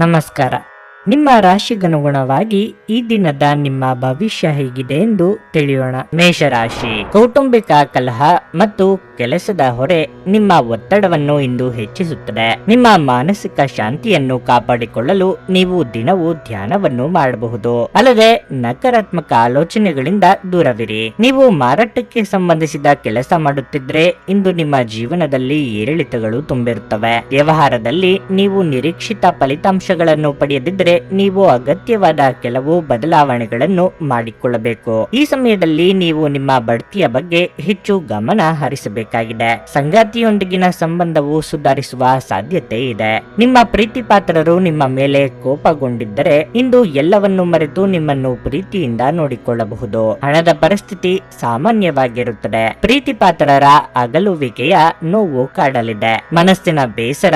ನಮಸ್ಕಾರ. ನಿಮ್ಮ ರಾಶಿಗನುಗುಣವಾಗಿ ಈ ದಿನದ ನಿಮ್ಮ ಭವಿಷ್ಯ ಹೇಗಿದೆ ಎಂದು ತಿಳಿಯೋಣ. ಮೇಷರಾಶಿ, ಕೌಟುಂಬಿಕ ಕಲಹ ಮತ್ತು ಕೆಲಸದ ಹೊರೆ ನಿಮ್ಮ ಒತ್ತಡವನ್ನು ಇಂದು ಹೆಚ್ಚಿಸುತ್ತದೆ. ನಿಮ್ಮ ಮಾನಸಿಕ ಶಾಂತಿಯನ್ನು ಕಾಪಾಡಿಕೊಳ್ಳಲು ನೀವು ದಿನವೂ ಧ್ಯಾನವನ್ನು ಮಾಡಬಹುದು. ಅಲ್ಲದೆ ನಕಾರಾತ್ಮಕ ಆಲೋಚನೆಗಳಿಂದ ದೂರವಿರಿ. ನೀವು ಮಾರಾಟಕ್ಕೆ ಸಂಬಂಧಿಸಿದ ಕೆಲಸ ಮಾಡುತ್ತಿದ್ರೆ ಇಂದು ನಿಮ್ಮ ಜೀವನದಲ್ಲಿ ಏರಿಳಿತಗಳು ತುಂಬಿರುತ್ತವೆ. ವ್ಯವಹಾರದಲ್ಲಿ ನೀವು ನಿರೀಕ್ಷಿತ ಫಲಿತಾಂಶಗಳನ್ನು ಪಡೆಯದಿದ್ದರೆ ನೀವು ಅಗತ್ಯವಾದ ಕೆಲವು ಬದಲಾವಣೆಗಳನ್ನು ಮಾಡಿಕೊಳ್ಳಬೇಕು. ಈ ಸಮಯದಲ್ಲಿ ನೀವು ನಿಮ್ಮ ಬಡ್ತಿಯ ಬಗ್ಗೆ ಹೆಚ್ಚು ಗಮನ ಹರಿಸಬೇಕಾಗಿದೆ. ಸಂಗಾತಿಯೊಂದಿಗಿನ ಸಂಬಂಧವು ಸುಧಾರಿಸುವ ಸಾಧ್ಯತೆ ಇದೆ. ನಿಮ್ಮ ಪ್ರೀತಿ ಪಾತ್ರರು ನಿಮ್ಮ ಮೇಲೆ ಕೋಪಗೊಂಡಿದ್ದರೆ ಇಂದು ಎಲ್ಲವನ್ನು ಮರೆತು ನಿಮ್ಮನ್ನು ಪ್ರೀತಿಯಿಂದ ನೋಡಿಕೊಳ್ಳಬಹುದು. ಹಣದ ಪರಿಸ್ಥಿತಿ ಸಾಮಾನ್ಯವಾಗಿರುತ್ತದೆ. ಪ್ರೀತಿ ಪಾತ್ರರ ಅಗಲುವಿಕೆಯ ನೋವು ಕಾಡಲಿದೆ. ಮನಸ್ಸಿನ ಬೇಸರ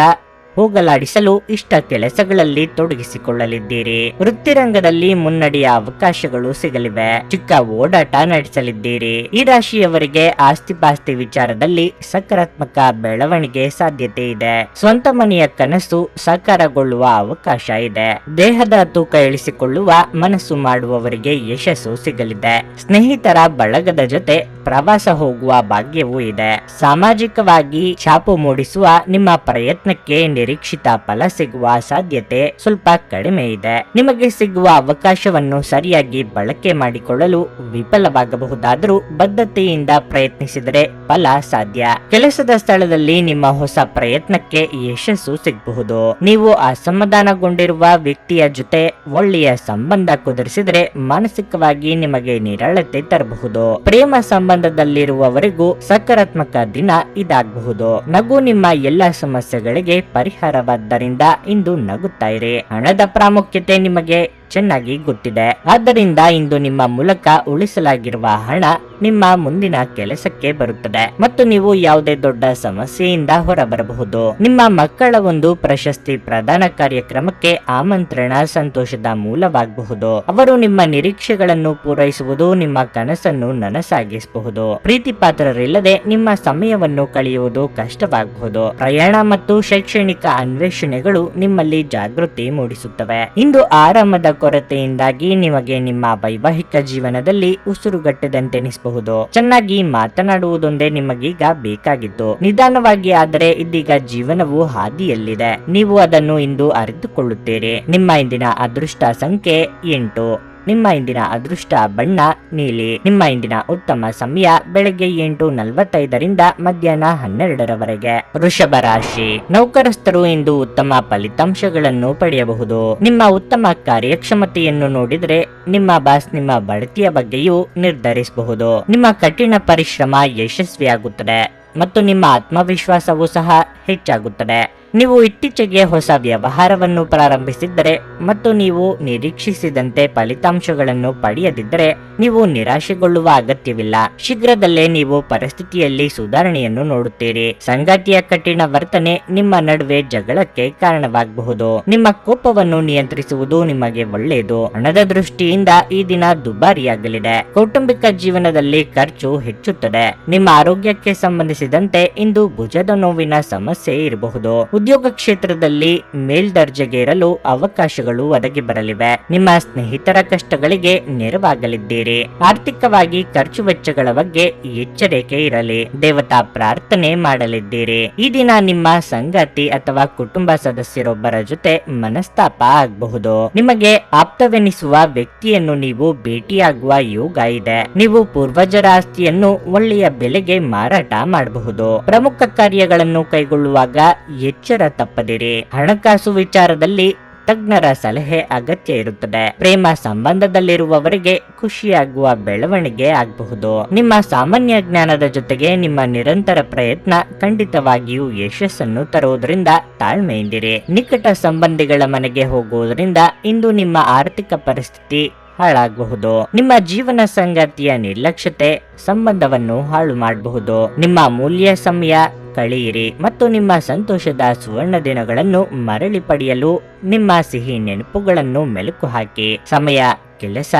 ಹೋಗಲಾಡಿಸಲು ಇಷ್ಟ ಕೆಲಸಗಳಲ್ಲಿ ತೊಡಗಿಸಿಕೊಳ್ಳಲಿದ್ದೀರಿ. ವೃತ್ತಿರಂಗದಲ್ಲಿ ಮುನ್ನಡೆಯ ಅವಕಾಶಗಳು ಸಿಗಲಿವೆ. ಚಿಕ್ಕ ಓಡಾಟ ನಡೆಸಲಿದ್ದೀರಿ. ಈ ರಾಶಿಯವರಿಗೆ ಆಸ್ತಿಪಾಸ್ತಿ ವಿಚಾರದಲ್ಲಿ ಸಕಾರಾತ್ಮಕ ಬೆಳವಣಿಗೆ ಸಾಧ್ಯತೆ ಇದೆ. ಸ್ವಂತ ಮನೆಯ ಕನಸು ಸಾಕಾರಗೊಳ್ಳುವ ಅವಕಾಶ ಇದೆ. ದೇಹದ ತೂಕ ಇಳಿಸಿಕೊಳ್ಳುವ ಮನಸ್ಸು ಮಾಡುವವರಿಗೆ ಯಶಸ್ಸು ಸಿಗಲಿದೆ. ಸ್ನೇಹಿತರ ಬಳಗದ ಜೊತೆ ಪ್ರವಾಸ ಹೋಗುವ ಭಾಗ್ಯವೂ ಇದೆ. ಸಾಮಾಜಿಕವಾಗಿ ಛಾಪು ಮೂಡಿಸುವ ನಿಮ್ಮ ಪ್ರಯತ್ನಕ್ಕೆ ನಿರೀಕ್ಷಿತ ಫಲ ಸಿಗುವ ಸಾಧ್ಯತೆ ಸ್ವಲ್ಪ ಕಡಿಮೆ ಇದೆ. ನಿಮಗೆ ಸಿಗುವ ಅವಕಾಶವನ್ನು ಸರಿಯಾಗಿ ಬಳಕೆ ಮಾಡಿಕೊಳ್ಳಲು ವಿಫಲವಾಗಬಹುದಾದರೂ ಬದ್ಧತೆಯಿಂದ ಪ್ರಯತ್ನಿಸಿದರೆ ಫಲ ಸಾಧ್ಯ. ಕೆಲಸದ ಸ್ಥಳದಲ್ಲಿ ನಿಮ್ಮ ಹೊಸ ಪ್ರಯತ್ನಕ್ಕೆ ಯಶಸ್ಸು ಸಿಗಬಹುದು. ನೀವು ಅಸಮಾಧಾನಗೊಂಡಿರುವ ವ್ಯಕ್ತಿಯ ಜೊತೆ ಒಳ್ಳೆಯ ಸಂಬಂಧ ಕುದುರಿಸಿದರೆ ಮಾನಸಿಕವಾಗಿ ನಿಮಗೆ ನಿರಾಳತೆ ತರಬಹುದು. ಪ್ರೇಮ ಸಂಬಂಧದಲ್ಲಿರುವವರಿಗೂ ಸಕಾರಾತ್ಮಕ ದಿನ ಇದಾಗಬಹುದು. ನಗು ನಿಮ್ಮ ಎಲ್ಲಾ ಸಮಸ್ಯೆಗಳಿಗೆ ಪರಿಹಾರವಾದ್ದರಿಂದ ಇಂದು ನಗುತ್ತಾ ಇರಿ. ಹಣದ ಪ್ರಾಮುಖ್ಯತೆ ನಿಮಗೆ ಚೆನ್ನಾಗಿ ಗೊತ್ತಿದೆ. ಆದ್ದರಿಂದ ಇಂದು ನಿಮ್ಮ ಮೂಲಕ ಉಳಿಸಲಾಗಿರುವ ಹಣ ನಿಮ್ಮ ಮುಂದಿನ ಕೆಲಸಕ್ಕೆ ಬರುತ್ತದೆ ಮತ್ತು ನೀವು ಯಾವುದೇ ದೊಡ್ಡ ಸಮಸ್ಯೆಯಿಂದ ಹೊರಬರಬಹುದು. ನಿಮ್ಮ ಮಕ್ಕಳ ಒಂದು ಪ್ರಶಸ್ತಿ ಪ್ರದಾನ ಕಾರ್ಯಕ್ರಮಕ್ಕೆ ಆಮಂತ್ರಣ ಸಂತೋಷದ ಮೂಲವಾಗಬಹುದು. ಅವರು ನಿಮ್ಮ ನಿರೀಕ್ಷೆಗಳನ್ನು ಪೂರೈಸುವುದು ನಿಮ್ಮ ಕನಸನ್ನು ನನಸಾಗಿಸಬಹುದು. ಪ್ರೀತಿ ಪಾತ್ರರಿಲ್ಲದೆ ನಿಮ್ಮ ಸಮಯವನ್ನು ಕಳೆಯುವುದು ಕಷ್ಟವಾಗಬಹುದು. ಪ್ರಯಾಣ ಮತ್ತು ಶೈಕ್ಷಣಿಕ ಅನ್ವೇಷಣೆಗಳು ನಿಮ್ಮಲ್ಲಿ ಜಾಗೃತಿ ಮೂಡಿಸುತ್ತವೆ. ಇಂದು ಆರಾಮದ ಕೊರತೆಯಿಂದಾಗಿ ನಿಮಗೆ ನಿಮ್ಮ ವೈವಾಹಿಕ ಜೀವನದಲ್ಲಿ ಉಸಿರುಗಟ್ಟದಂತೆನಿಸಬಹುದು. ಚೆನ್ನಾಗಿ ಮಾತನಾಡುವುದೊಂದೇ ನಿಮಗೀಗ ಬೇಕಾಗಿತ್ತು. ನಿಧಾನವಾಗಿ ಆದರೆ ಇದೀಗ ಜೀವನವು ಹಾದಿಯಲ್ಲಿದೆ. ನೀವು ಅದನ್ನು ಇಂದು ಅರಿತುಕೊಳ್ಳುತ್ತೀರಿ. ನಿಮ್ಮ ಇಂದಿನ ಅದೃಷ್ಟ ಸಂಖ್ಯೆ 8. ನಿಮ್ಮ ಇಂದಿನ ಅದೃಷ್ಟ ಬಣ್ಣ ನೀಲಿ. ನಿಮ್ಮ ಇಂದಿನ ಉತ್ತಮ ಸಮಯ ಬೆಳಗ್ಗೆ 8:45 ಮಧ್ಯಾಹ್ನ 12ರವರೆಗೆ. ವೃಷಭ ರಾಶಿ, ನೌಕರಸ್ಥರು ಇಂದು ಉತ್ತಮ ಫಲಿತಾಂಶಗಳನ್ನು ಪಡೆಯಬಹುದು. ನಿಮ್ಮ ಉತ್ತಮ ಕಾರ್ಯಕ್ಷಮತೆಯನ್ನು ನೋಡಿದರೆ ನಿಮ್ಮ ಬಾಸ್ ನಿಮ್ಮ ಬಡ್ತಿಯ ಬಗ್ಗೆಯೂ ನಿರ್ಧರಿಸಬಹುದು. ನಿಮ್ಮ ಕಠಿಣ ಪರಿಶ್ರಮ ಯಶಸ್ವಿಯಾಗುತ್ತದೆ ಮತ್ತು ನಿಮ್ಮ ಆತ್ಮವಿಶ್ವಾಸವೂ ಸಹ ಹೆಚ್ಚಾಗುತ್ತದೆ. ನೀವು ಇತ್ತೀಚೆಗೆ ಹೊಸ ವ್ಯವಹಾರವನ್ನು ಪ್ರಾರಂಭಿಸಿದ್ದರೆ ಮತ್ತು ನೀವು ನಿರೀಕ್ಷಿಸಿದಂತೆ ಫಲಿತಾಂಶಗಳನ್ನು ಪಡೆಯದಿದ್ದರೆ ನೀವು ನಿರಾಶೆಗೊಳ್ಳುವ ಅಗತ್ಯವಿಲ್ಲ. ಶೀಘ್ರದಲ್ಲೇ ನೀವು ಪರಿಸ್ಥಿತಿಯಲ್ಲಿ ಸುಧಾರಣೆಯನ್ನು ನೋಡುತ್ತೀರಿ. ಸಂಗಾತಿಯ ಕಠಿಣ ವರ್ತನೆ ನಿಮ್ಮ ನಡುವೆ ಜಗಳಕ್ಕೆ ಕಾರಣವಾಗಬಹುದು. ನಿಮ್ಮ ಕೋಪವನ್ನು ನಿಯಂತ್ರಿಸುವುದು ನಿಮಗೆ ಒಳ್ಳೆಯದು. ಹಣದ ದೃಷ್ಟಿಯಿಂದ ಈ ದಿನ ದುಬಾರಿಯಾಗಲಿದೆ. ಕೌಟುಂಬಿಕ ಜೀವನದಲ್ಲಿ ಖರ್ಚು ಹೆಚ್ಚುತ್ತದೆ. ನಿಮ್ಮ ಆರೋಗ್ಯಕ್ಕೆ ಸಂಬಂಧಿಸಿದಂತೆ ಇಂದು ಭುಜದ ನೋವಿನ ಸಮಸ್ಯೆ ಇರಬಹುದು. ಉದ್ಯೋಗ ಕ್ಷೇತ್ರದಲ್ಲಿ ಮೇಲ್ದರ್ಜೆಗೇರಲು ಅವಕಾಶಗಳು ಒದಗಿ ಬರಲಿವೆ. ನಿಮ್ಮ ಸ್ನೇಹಿತರ ಕಷ್ಟಗಳಿಗೆ ನೆರವಾಗಲಿದ್ದೀರಿ. ಆರ್ಥಿಕವಾಗಿ ಖರ್ಚು ವೆಚ್ಚಗಳ ಬಗ್ಗೆ ಎಚ್ಚರಿಕೆ ಇರಲಿ. ದೇವತಾ ಪ್ರಾರ್ಥನೆ ಮಾಡಲಿದ್ದೀರಿ. ಈ ದಿನ ನಿಮ್ಮ ಸಂಗಾತಿ ಅಥವಾ ಕುಟುಂಬ ಸದಸ್ಯರೊಬ್ಬರ ಜೊತೆ ಮನಸ್ತಾಪ ಆಗಬಹುದು. ನಿಮಗೆ ಆಪ್ತವೆನಿಸುವ ವ್ಯಕ್ತಿಯನ್ನು ನೀವು ಭೇಟಿಯಾಗುವ ಯೋಗ ಇದೆ. ನೀವು ಪೂರ್ವಜರ ಆಸ್ತಿಯನ್ನು ಒಳ್ಳೆಯ ಬೆಲೆಗೆ ಮಾರಾಟ ಮಾಡಬಹುದು. ಪ್ರಮುಖ ಕಾರ್ಯಗಳನ್ನು ಕೈಗೊಳ್ಳುವಾಗ ಎಚ್ಚರ ತಪ್ಪದಿರಿ. ಹಣಕಾಸು ವಿಚಾರದಲ್ಲಿ ತಜ್ಞರ ಸಲಹೆ ಅಗತ್ಯ ಇರುತ್ತದೆ. ಪ್ರೇಮ ಸಂಬಂಧದಲ್ಲಿರುವವರಿಗೆ ಖುಷಿಯಾಗುವ ಬೆಳವಣಿಗೆ ಆಗಬಹುದು. ನಿಮ್ಮ ಸಾಮಾನ್ಯ ಜ್ಞಾನದ ಜೊತೆಗೆ ನಿಮ್ಮ ನಿರಂತರ ಪ್ರಯತ್ನ ಖಂಡಿತವಾಗಿಯೂ ಯಶಸ್ಸನ್ನು ತರುವುದರಿಂದ ತಾಳ್ಮೆಯಿಂದಿರಿ. ನಿಕಟ ಸಂಬಂಧಿಗಳ ಮನೆಗೆ ಹೋಗುವುದರಿಂದ ಇಂದು ನಿಮ್ಮ ಆರ್ಥಿಕ ಪರಿಸ್ಥಿತಿ ಹಾಳಾಗಬಹುದು. ನಿಮ್ಮ ಜೀವನ ಸಂಗಾತಿಯ ನಿರ್ಲಕ್ಷ್ಯತೆ ಸಂಬಂಧವನ್ನು ಹಾಳು ಮಾಡಬಹುದು. ನಿಮ್ಮ ಅಮೂಲ್ಯ ಸಮಯ ಕಳೆಯಿರಿ ಮತ್ತು ನಿಮ್ಮ ಸಂತೋಷದ ಸುವರ್ಣ ದಿನಗಳನ್ನು ಮರಳಿ ಪಡೆಯಲು ನಿಮ್ಮ ಸಿಹಿ ನೆನಪುಗಳನ್ನು ಮೆಲುಕು ಹಾಕಿ. ಸಮಯ, ಕೆಲಸ,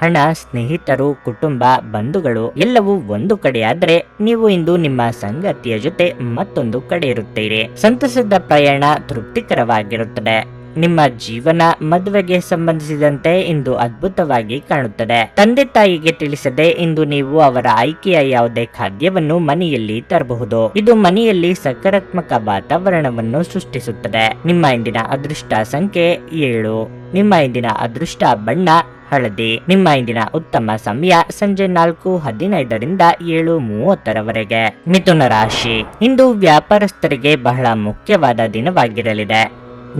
ಹಣ, ಸ್ನೇಹಿತರು, ಕುಟುಂಬ, ಬಂಧುಗಳು ಎಲ್ಲವೂ ಒಂದು ಕಡೆಯಾದರೆ ನೀವು ಇಂದು ನಿಮ್ಮ ಸಂಗಾತಿಯ ಜೊತೆ ಮತ್ತೊಂದು ಕಡೆ ಇರುತ್ತೀರಿ. ಸಂತಸದ ಪ್ರಯಾಣ ತೃಪ್ತಿಕರವಾಗಿರುತ್ತದೆ. ನಿಮ್ಮ ಜೀವನ ಮದುವೆಗೆ ಸಂಬಂಧಿಸಿದಂತೆ ಇಂದು ಅದ್ಭುತವಾಗಿ ಕಾಣುತ್ತದೆ. ತಂದೆ ತಾಯಿಗೆ ತಿಳಿಸದೆ ಇಂದು ನೀವು ಅವರ ಆಯ್ಕೆಯ ಯಾವುದೇ ಖಾದ್ಯವನ್ನು ಮನೆಯಲ್ಲಿ ತರಬಹುದು. ಇದು ಮನೆಯಲ್ಲಿ ಸಕಾರಾತ್ಮಕ ವಾತಾವರಣವನ್ನು ಸೃಷ್ಟಿಸುತ್ತದೆ. ನಿಮ್ಮ ಇಂದಿನ ಅದೃಷ್ಟ ಸಂಖ್ಯೆ 7. ನಿಮ್ಮ ಇಂದಿನ ಅದೃಷ್ಟ ಬಣ್ಣ ಹಳದಿ. ನಿಮ್ಮ ಇಂದಿನ ಉತ್ತಮ ಸಮಯ ಸಂಜೆ 4:15 7:30 ಮಿಥುನ ರಾಶಿ. ಇಂದು ವ್ಯಾಪಾರಸ್ಥರಿಗೆ ಬಹಳ ಮುಖ್ಯವಾದ ದಿನವಾಗಿರಲಿದೆ.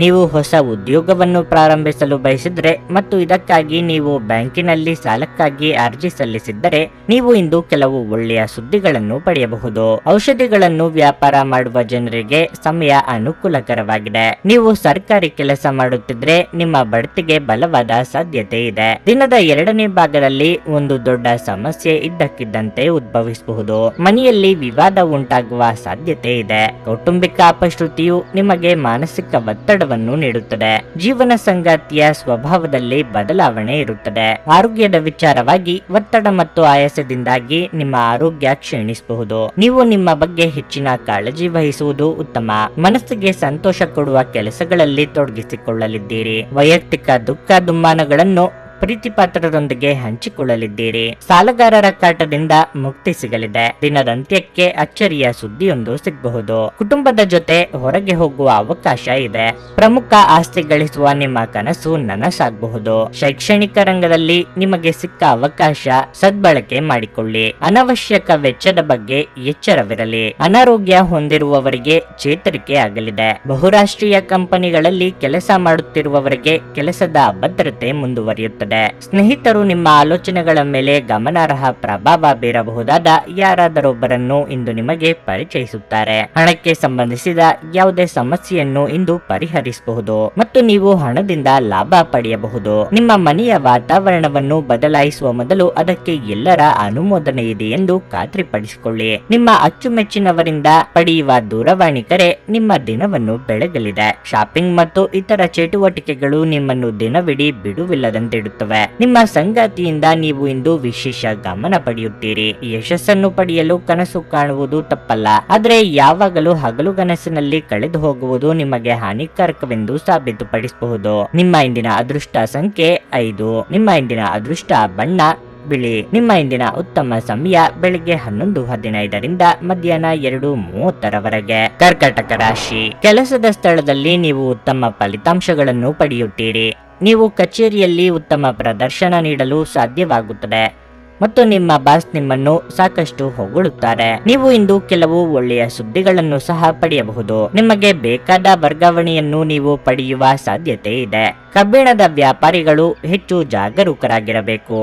ನೀವು ಹೊಸ ಉದ್ಯೋಗವನ್ನು ಪ್ರಾರಂಭಿಸಲು ಬಯಸಿದ್ರೆ ಮತ್ತು ಇದಕ್ಕಾಗಿ ನೀವು ಬ್ಯಾಂಕಿನಲ್ಲಿ ಸಾಲಕ್ಕಾಗಿ ಅರ್ಜಿ ಸಲ್ಲಿಸಿದ್ದರೆ ನೀವು ಇಂದು ಕೆಲವು ಒಳ್ಳೆಯ ಸುದ್ದಿಗಳನ್ನು ಪಡೆಯಬಹುದು. ಔಷಧಿಗಳನ್ನು ವ್ಯಾಪಾರ ಮಾಡುವ ಜನರಿಗೆ ಸಮಯ ಅನುಕೂಲಕರವಾಗಿದೆ. ನೀವು ಸರ್ಕಾರಿ ಕೆಲಸ ಮಾಡುತ್ತಿದ್ರೆ ನಿಮ್ಮ ಬಡ್ತಿಗೆ ಬಲವಾದ ಸಾಧ್ಯತೆ ಇದೆ. ದಿನದ 2ನೇ ಭಾಗದಲ್ಲಿ ಒಂದು ದೊಡ್ಡ ಸಮಸ್ಯೆ ಇದ್ದಕ್ಕಿದ್ದಂತೆ ಉದ್ಭವಿಸಬಹುದು. ಮನೆಯಲ್ಲಿ ವಿವಾದ ಉಂಟಾಗುವ ಸಾಧ್ಯತೆ ಇದೆ. ಕೌಟುಂಬಿಕ ಅಪಶ್ರುತಿಯು ನಿಮಗೆ ಮಾನಸಿಕ ಒತ್ತಡವನ್ನು ನೀಡುತ್ತದೆ. ಜೀವನ ಸಂಗಾತಿಯ ಸ್ವಭಾವದಲ್ಲಿ ಬದಲಾವಣೆ ಇರುತ್ತದೆ. ಆರೋಗ್ಯದ ವಿಚಾರವಾಗಿ ಒತ್ತಡ ಮತ್ತು ಆಯಾಸದಿಂದಾಗಿ ನಿಮ್ಮ ಆರೋಗ್ಯ ಕ್ಷೀಣಿಸಬಹುದು. ನೀವು ನಿಮ್ಮ ಬಗ್ಗೆ ಹೆಚ್ಚಿನ ಕಾಳಜಿ ವಹಿಸುವುದು ಉತ್ತಮ. ಮನಸ್ಸಿಗೆ ಸಂತೋಷ ಕೊಡುವ ಕೆಲಸಗಳಲ್ಲಿ ತೊಡಗಿಸಿಕೊಳ್ಳಲಿದ್ದೀರಿ. ವೈಯಕ್ತಿಕ ದುಃಖ ದುಮ್ಮಾನಗಳನ್ನು ಪ್ರೀತಿಪಾತ್ರರೊಂದಿಗೆ ಹಂಚಿಕೊಳ್ಳಲಿದ್ದೀರಿ. ಸಾಲಗಾರರ ಕಾಟದಿಂದ ಮುಕ್ತಿ ಸಿಗಲಿದೆ. ದಿನದ ಅಂತ್ಯಕ್ಕೆ ಅಚ್ಚರಿಯ ಸುದ್ದಿಯೊಂದು ಸಿಗಬಹುದು. ಕುಟುಂಬದ ಜೊತೆ ಹೊರಗೆ ಹೋಗುವ ಅವಕಾಶ ಇದೆ. ಪ್ರಮುಖ ಆಸ್ತಿ ಗಳಿಸುವ ನಿಮ್ಮ ಕನಸು ನನಸಾಗಬಹುದು. ಶೈಕ್ಷಣಿಕ ರಂಗದಲ್ಲಿ ನಿಮಗೆ ಸಿಕ್ಕ ಅವಕಾಶ ಸದ್ಬಳಕೆ ಮಾಡಿಕೊಳ್ಳಿ. ಅನವಶ್ಯಕ ವೆಚ್ಚದ ಬಗ್ಗೆ ಎಚ್ಚರವಿರಲಿ. ಅನಾರೋಗ್ಯ ಹೊಂದಿರುವವರಿಗೆ ಚೇತರಿಕೆ ಆಗಲಿದೆ. ಬಹುರಾಷ್ಟ್ರೀಯ ಕಂಪನಿಗಳಲ್ಲಿ ಕೆಲಸ ಮಾಡುತ್ತಿರುವವರಿಗೆ ಕೆಲಸದ ಅಭದ್ರತೆ ಮುಂದುವರಿಯುತ್ತದೆ. ಸ್ನೇಹಿತರು ನಿಮ್ಮ ಆಲೋಚನೆಗಳ ಮೇಲೆ ಗಮನಾರ್ಹ ಪ್ರಭಾವ ಬೀರಬಹುದಾದ ಯಾರಾದರೊಬ್ಬರನ್ನು ಇಂದು ನಿಮಗೆ ಪರಿಚಯಿಸುತ್ತಾರೆ. ಹಣಕ್ಕೆ ಸಂಬಂಧಿಸಿದ ಯಾವುದೇ ಸಮಸ್ಯೆಯನ್ನು ಇಂದು ಪರಿಹರಿಸಬಹುದು ಮತ್ತು ನೀವು ಹಣದಿಂದ ಲಾಭ ಪಡೆಯಬಹುದು. ನಿಮ್ಮ ಮನೆಯ ವಾತಾವರಣವನ್ನು ಬದಲಾಯಿಸುವ ಮೊದಲು ಅದಕ್ಕೆ ಎಲ್ಲರ ಅನುಮೋದನೆ ಇದೆ ಎಂದು ಖಾತ್ರಿಪಡಿಸಿಕೊಳ್ಳಿ. ನಿಮ್ಮ ಅಚ್ಚುಮೆಚ್ಚಿನವರಿಂದ ಪಡೆಯುವ ದೂರವಾಣಿ ಕರೆ ನಿಮ್ಮ ದಿನವನ್ನು ಬೆಳಗಲಿದೆ. ಶಾಪಿಂಗ್ ಮತ್ತು ಇತರ ಚಟುವಟಿಕೆಗಳು ನಿಮ್ಮನ್ನು ದಿನವಿಡೀ ಬಿಡುವಿಲ್ಲದಂತಿಡುತ್ತವೆ. ನಿಮ್ಮ ಸಂಗಾತಿಯಿಂದ ನೀವು ಇಂದು ವಿಶೇಷ ಗಮನ ಪಡೆಯುತ್ತೀರಿ. ಯಶಸ್ಸನ್ನು ಪಡೆಯಲು ಕನಸು ಕಾಣುವುದು ತಪ್ಪಲ್ಲ, ಆದರೆ ಯಾವಾಗಲೂ ಹಗಲುಗನಸಿನಲ್ಲಿ ಕಳೆದು ಹೋಗುವುದು ನಿಮಗೆ ಹಾನಿಕಾರಕವೆಂದು ಸಾಬೀತುಪಡಿಸಬಹುದು. ನಿಮ್ಮ ಇಂದಿನ ಅದೃಷ್ಟ ಸಂಖ್ಯೆ 5. ನಿಮ್ಮ ಇಂದಿನ ಅದೃಷ್ಟ ಬಣ್ಣ ಬಿಳಿ. ನಿಮ್ಮ ಇಂದಿನ ಉತ್ತಮ ಸಮಯ ಬೆಳಿಗ್ಗೆ 11:15 ಮಧ್ಯಾಹ್ನ 2:30 ಕರ್ಕಾಟಕ ರಾಶಿ. ಕೆಲಸದ ಸ್ಥಳದಲ್ಲಿ ನೀವು ಉತ್ತಮ ಫಲಿತಾಂಶಗಳನ್ನು ಪಡೆಯುತ್ತೀರಿ. ನೀವು ಕಚೇರಿಯಲ್ಲಿ ಉತ್ತಮ ಪ್ರದರ್ಶನ ನೀಡಲು ಸಾಧ್ಯವಾಗುತ್ತದೆ ಮತ್ತು ನಿಮ್ಮ ಬಾಸ್ ನಿಮ್ಮನ್ನು ಸಾಕಷ್ಟು ಹೊಗಳುತ್ತಾರೆ. ನೀವು ಇಂದು ಕೆಲವು ಒಳ್ಳೆಯ ಸುದ್ದಿಗಳನ್ನು ಸಹ ಪಡೆಯಬಹುದು. ನಿಮಗೆ ಬೇಕಾದ ವರ್ಗಾವಣೆಯನ್ನು ನೀವು ಪಡೆಯುವ ಸಾಧ್ಯತೆ ಇದೆ. ಕಬ್ಬಿಣದ ವ್ಯಾಪಾರಿಗಳು ಹೆಚ್ಚು ಜಾಗರೂಕರಾಗಿರಬೇಕು.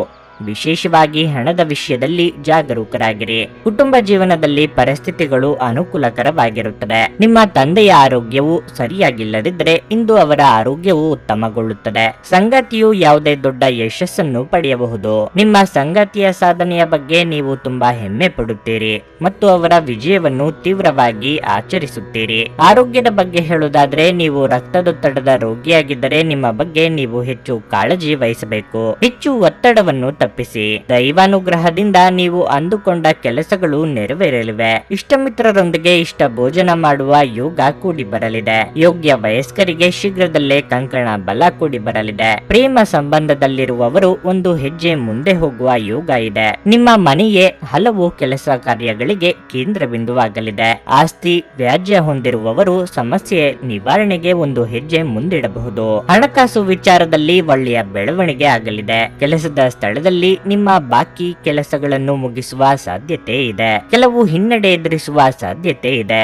ವಿಶೇಷವಾಗಿ ಹಣದ ವಿಷಯದಲ್ಲಿ ಜಾಗರೂಕರಾಗಿರಿ. ಕುಟುಂಬ ಜೀವನದಲ್ಲಿ ಪರಿಸ್ಥಿತಿಗಳು ಅನುಕೂಲಕರವಾಗಿರುತ್ತದೆ. ನಿಮ್ಮ ತಂದೆಯ ಆರೋಗ್ಯವು ಸರಿಯಾಗಿಲ್ಲದಿದ್ದರೆ ಇಂದು ಅವರ ಆರೋಗ್ಯವು ಉತ್ತಮಗೊಳ್ಳುತ್ತದೆ. ಸಂಗಾತಿಯು ಯಾವುದೇ ದೊಡ್ಡ ಯಶಸ್ಸನ್ನು ಪಡೆಯಬಹುದು. ನಿಮ್ಮ ಸಂಗಾತಿಯ ಸಾಧನೆಯ ಬಗ್ಗೆ ನೀವು ತುಂಬಾ ಹೆಮ್ಮೆ ಪಡುತ್ತೀರಿ ಮತ್ತು ಅವರ ವಿಜಯವನ್ನು ತೀವ್ರವಾಗಿ ಆಚರಿಸುತ್ತೀರಿ. ಆರೋಗ್ಯದ ಬಗ್ಗೆ ಹೇಳುವುದಾದ್ರೆ ನೀವು ರಕ್ತದೊತ್ತಡದ ರೋಗಿಯಾಗಿದ್ದರೆ ನಿಮ್ಮ ಬಗ್ಗೆ ನೀವು ಹೆಚ್ಚು ಕಾಳಜಿ ವಹಿಸಬೇಕು. ಹೆಚ್ಚು ಒತ್ತಡವನ್ನು ತಪ್ಪಿಸಿ. ದೈವಾನುಗ್ರಹದಿಂದ ನೀವು ಅಂದುಕೊಂಡ ಕೆಲಸಗಳು ನೆರವೇರಲಿವೆ. ಇಷ್ಟ ಮಿತ್ರರೊಂದಿಗೆ ಇಷ್ಟ ಭೋಜನ ಮಾಡುವ ಯೋಗ ಕೂಡಿ ಬರಲಿದೆ. ಯೋಗ್ಯ ವಯಸ್ಕರಿಗೆ ಶೀಘ್ರದಲ್ಲೇ ಕಂಕಣ ಬಲ ಕೂಡಿ ಬರಲಿದೆ. ಪ್ರೇಮ ಸಂಬಂಧದಲ್ಲಿರುವವರು ಒಂದು ಹೆಜ್ಜೆ ಮುಂದೆ ಹೋಗುವ ಯೋಗ ಇದೆ. ನಿಮ್ಮ ಮನೆಯೇ ಹಲವು ಕೆಲಸ ಕಾರ್ಯಗಳಿಗೆ ಕೇಂದ್ರ ಬಿಂದುವಾಗಲಿದೆ. ಆಸ್ತಿ ವ್ಯಾಜ್ಯ ಹೊಂದಿರುವವರು ಸಮಸ್ಯೆ ನಿವಾರಣೆಗೆ ಒಂದು ಹೆಜ್ಜೆ ಮುಂದಿಡಬಹುದು. ಹಣಕಾಸು ವಿಚಾರದಲ್ಲಿ ಒಳ್ಳೆಯ ಬೆಳವಣಿಗೆ ಆಗಲಿದೆ. ಕೆಲಸದ ಸ್ಥಳದಲ್ಲಿ ನಿಮ್ಮ ಬಾಕಿ ಕೆಲಸಗಳನ್ನು ಮುಗಿಸುವ ಸಾಧ್ಯತೆ ಇದೆ. ಕೆಲವು ಹಿನ್ನಡೆ ಎದುರಿಸುವ ಸಾಧ್ಯತೆ ಇದೆ.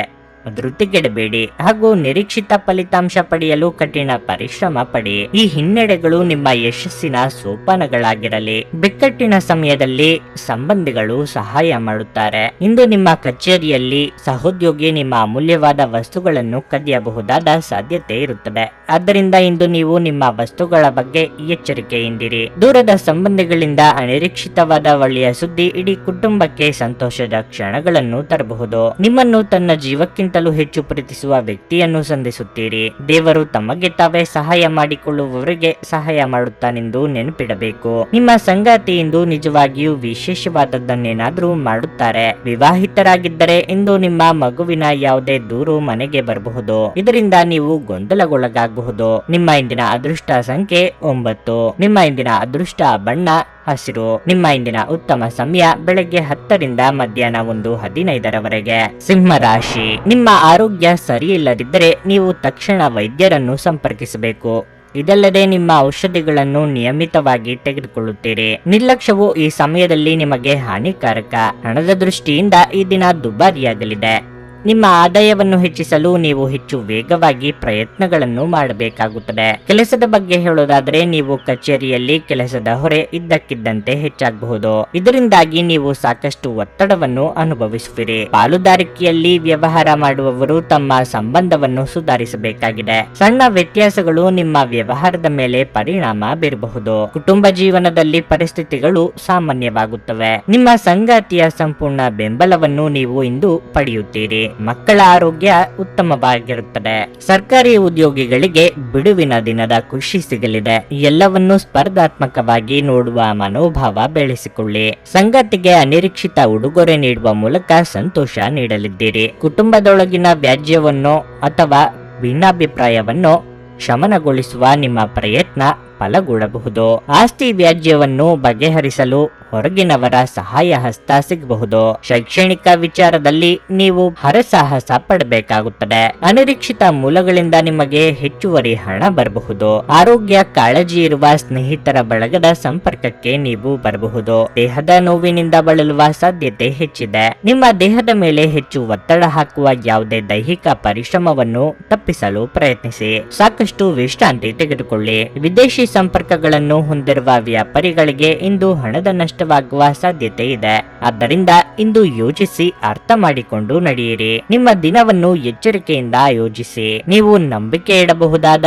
ಧೃತಿಗೆಡಬೇಡಿ ಹಾಗೂ ನಿರೀಕ್ಷಿತ ಫಲಿತಾಂಶ ಪಡೆಯಲು ಕಠಿಣ ಪರಿಶ್ರಮ ಪಡಿ. ಈ ಹಿನ್ನಡೆಗಳು ನಿಮ್ಮ ಯಶಸ್ಸಿನ ಸೋಪಾನಗಳಾಗಿರಲಿ. ಬಿಕ್ಕಟ್ಟಿನ ಸಮಯದಲ್ಲಿ ಸಂಬಂಧಿಗಳು ಸಹಾಯ ಮಾಡುತ್ತಾರೆ. ಇಂದು ನಿಮ್ಮ ಕಚೇರಿಯಲ್ಲಿ ಸಹೋದ್ಯೋಗಿ ನಿಮ್ಮ ಅಮೂಲ್ಯವಾದ ವಸ್ತುಗಳನ್ನು ಕದಿಯಬಹುದಾದ ಸಾಧ್ಯತೆ ಇರುತ್ತದೆ. ಆದ್ದರಿಂದ ಇಂದು ನೀವು ನಿಮ್ಮ ವಸ್ತುಗಳ ಬಗ್ಗೆ ಎಚ್ಚರಿಕೆಯಿಂದಿರಿ. ದೂರದ ಸಂಬಂಧಿಗಳಿಂದ ಅನಿರೀಕ್ಷಿತವಾದ ಒಳ್ಳೆಯ ಸುದ್ದಿ ಇಡೀ ಕುಟುಂಬಕ್ಕೆ ಸಂತೋಷದ ಕ್ಷಣಗಳನ್ನು ತರಬಹುದು. ನಿಮ್ಮನ್ನು ತನ್ನ ಜೀವಕ್ಕಿಂತ ತಮಗಿಂತಲೂ ಹೆಚ್ಚು ಪ್ರೀತಿಸುವ ವ್ಯಕ್ತಿಯನ್ನು ಸಂಧಿಸುತ್ತೀರಿ. ದೇವರು ತಮಗೆ ತಾವೇ ಸಹಾಯ ಮಾಡಿಕೊಳ್ಳುವವರಿಗೆ ಸಹಾಯ ಮಾಡುತ್ತಾನೆಂದು ನೆನಪಿಡಬೇಕು. ನಿಮ್ಮ ಸಂಗಾತಿ ಇಂದು ನಿಜವಾಗಿಯೂ ವಿಶೇಷವಾದದ್ದನ್ನೇನಾದ್ರೂ ಮಾಡುತ್ತಾರೆ. ವಿವಾಹಿತರಾಗಿದ್ದರೆ ಇಂದು ನಿಮ್ಮ ಮಗುವಿನ ಯಾವುದೇ ದೂರು ಮನೆಗೆ ಬರಬಹುದು. ಇದರಿಂದ ನೀವು ಗೊಂದಲಗೊಳಗಾಗಬಹುದು. ನಿಮ್ಮ ಇಂದಿನ ಅದೃಷ್ಟ ಸಂಖ್ಯೆ 9. ನಿಮ್ಮ ಇಂದಿನ ಅದೃಷ್ಟ ಬಣ್ಣ ಹಸಿರು. ನಿಮ್ಮ ಇಂದಿನ ಉತ್ತಮ ಸಮಯ ಬೆಳಗ್ಗೆ 10 ರಿಂದ ಮಧ್ಯಾಹ್ನ 1:15 ಸಿಂಹ ರಾಶಿ. ನಿಮ್ಮ ಆರೋಗ್ಯ ಸರಿಯಿಲ್ಲದಿದ್ದರೆ ನೀವು ತಕ್ಷಣ ವೈದ್ಯರನ್ನು ಸಂಪರ್ಕಿಸಬೇಕು. ಇದಲ್ಲದೆ ನಿಮ್ಮ ಔಷಧಿಗಳನ್ನು ನಿಯಮಿತವಾಗಿ ತೆಗೆದುಕೊಳ್ಳುತ್ತೀರಿ. ನಿರ್ಲಕ್ಷ್ಯವು ಈ ಸಮಯದಲ್ಲಿ ನಿಮಗೆ ಹಾನಿಕಾರಕ. ಹಣದ ದೃಷ್ಟಿಯಿಂದ ಈ ದಿನ ದುಬಾರಿಯಾಗಲಿದೆ. ನಿಮ್ಮ ಆದಾಯವನ್ನು ಹೆಚ್ಚಿಸಲು ನೀವು ಹೆಚ್ಚು ವೇಗವಾಗಿ ಪ್ರಯತ್ನಗಳನ್ನು ಮಾಡಬೇಕಾಗುತ್ತದೆ. ಕೆಲಸದ ಬಗ್ಗೆ ಹೇಳೋದಾದರೆ ನೀವು ಕಚೇರಿಯಲ್ಲಿ ಕೆಲಸದ ಹೊರೆ ಇದ್ದಕ್ಕಿದ್ದಂತೆ ಹೆಚ್ಚಾಗಬಹುದು. ಇದರಿಂದಾಗಿ ನೀವು ಸಾಕಷ್ಟು ಒತ್ತಡವನ್ನು ಅನುಭವಿಸುವಿರಿ. ಪಾಲುದಾರಿಕೆಯಲ್ಲಿ ವ್ಯವಹಾರ ಮಾಡುವವರು ತಮ್ಮ ಸಂಬಂಧವನ್ನು ಸುಧಾರಿಸಬೇಕಾಗಿದೆ. ಸಣ್ಣ ವ್ಯತ್ಯಾಸಗಳು ನಿಮ್ಮ ವ್ಯವಹಾರದ ಮೇಲೆ ಪರಿಣಾಮ ಬೀರಬಹುದು. ಕುಟುಂಬ ಜೀವನದಲ್ಲಿ ಪರಿಸ್ಥಿತಿಗಳು ಸಾಮಾನ್ಯವಾಗುತ್ತವೆ. ನಿಮ್ಮ ಸಂಗಾತಿಯ ಸಂಪೂರ್ಣ ಬೆಂಬಲವನ್ನು ನೀವು ಇಂದು ಪಡೆಯುತ್ತೀರಿ. ಮಕ್ಕಳ ಆರೋಗ್ಯ ಉತ್ತಮವಾಗಿರುತ್ತದೆ. ಸರ್ಕಾರಿ ಉದ್ಯೋಗಿಗಳಿಗೆ ಬಿಡುವಿನ ದಿನದ ಖುಷಿ ಸಿಗಲಿದೆ. ಎಲ್ಲವನ್ನೂ ಸ್ಪರ್ಧಾತ್ಮಕವಾಗಿ ನೋಡುವ ಮನೋಭಾವ ಬೆಳೆಸಿಕೊಳ್ಳಿ. ಸಂಗಾತಿಗೆ ಅನಿರೀಕ್ಷಿತ ಉಡುಗೊರೆ ನೀಡುವ ಮೂಲಕ ಸಂತೋಷ ನೀಡಲಿದ್ದೀರಿ. ಕುಟುಂಬದೊಳಗಿನ ವ್ಯಾಜ್ಯವನ್ನು ಅಥವಾ ಭಿನ್ನಾಭಿಪ್ರಾಯವನ್ನು ಶಮನಗೊಳಿಸುವ ನಿಮ್ಮ ಪ್ರಯತ್ನ ಫಲಗೊಳ್ಳಬಹುದು. ಆಸ್ತಿ ವ್ಯಾಜ್ಯವನ್ನು ಬಗೆಹರಿಸಲು ಹೊರಗಿನವರ ಸಹಾಯ ಹಸ್ತ ಸಿಗಬಹುದು. ಶೈಕ್ಷಣಿಕ ವಿಚಾರದಲ್ಲಿ ನೀವು ಹರಸಾಹಸ ಪಡಬೇಕಾಗುತ್ತದೆ. ಅನಿರೀಕ್ಷಿತ ಮೂಲಗಳಿಂದ ನಿಮಗೆ ಹೆಚ್ಚುವರಿ ಹಣ ಬರಬಹುದು. ಆರೋಗ್ಯ ಕಾಳಜಿ ಇರುವ ಸ್ನೇಹಿತರ ಬಳಗದ ಸಂಪರ್ಕಕ್ಕೆ ನೀವು ಬರಬಹುದು. ದೇಹದ ನೋವಿನಿಂದ ಬಳಲುವ ಸಾಧ್ಯತೆ ಹೆಚ್ಚಿದೆ. ನಿಮ್ಮ ದೇಹದ ಮೇಲೆ ಹೆಚ್ಚು ಒತ್ತಡ ಹಾಕುವ ಯಾವುದೇ ದೈಹಿಕ ಪರಿಶ್ರಮವನ್ನು ತಪ್ಪಿಸಲು ಪ್ರಯತ್ನಿಸಿ. ಸಾಕಷ್ಟು ವಿಶ್ರಾಂತಿ ತೆಗೆದುಕೊಳ್ಳಿ. ವಿದೇಶಿ ಸಂಪರ್ಕಗಳನ್ನು ಹೊಂದಿರುವ ವ್ಯಾಪಾರಿಗಳಿಗೆ ಇಂದು ಹಣದ ನಷ್ಟವಾಗುವ ಸಾಧ್ಯತೆ ಇದೆ. ಆದ್ದರಿಂದ ಇಂದು ಯೋಚಿಸಿ ಅರ್ಥ ಮಾಡಿಕೊಂಡು ನಡೆಯಿರಿ. ನಿಮ್ಮ ದಿನವನ್ನು ಎಚ್ಚರಿಕೆಯಿಂದ ಆಯೋಜಿಸಿ. ನೀವು ನಂಬಿಕೆ ಇಡಬಹುದಾದ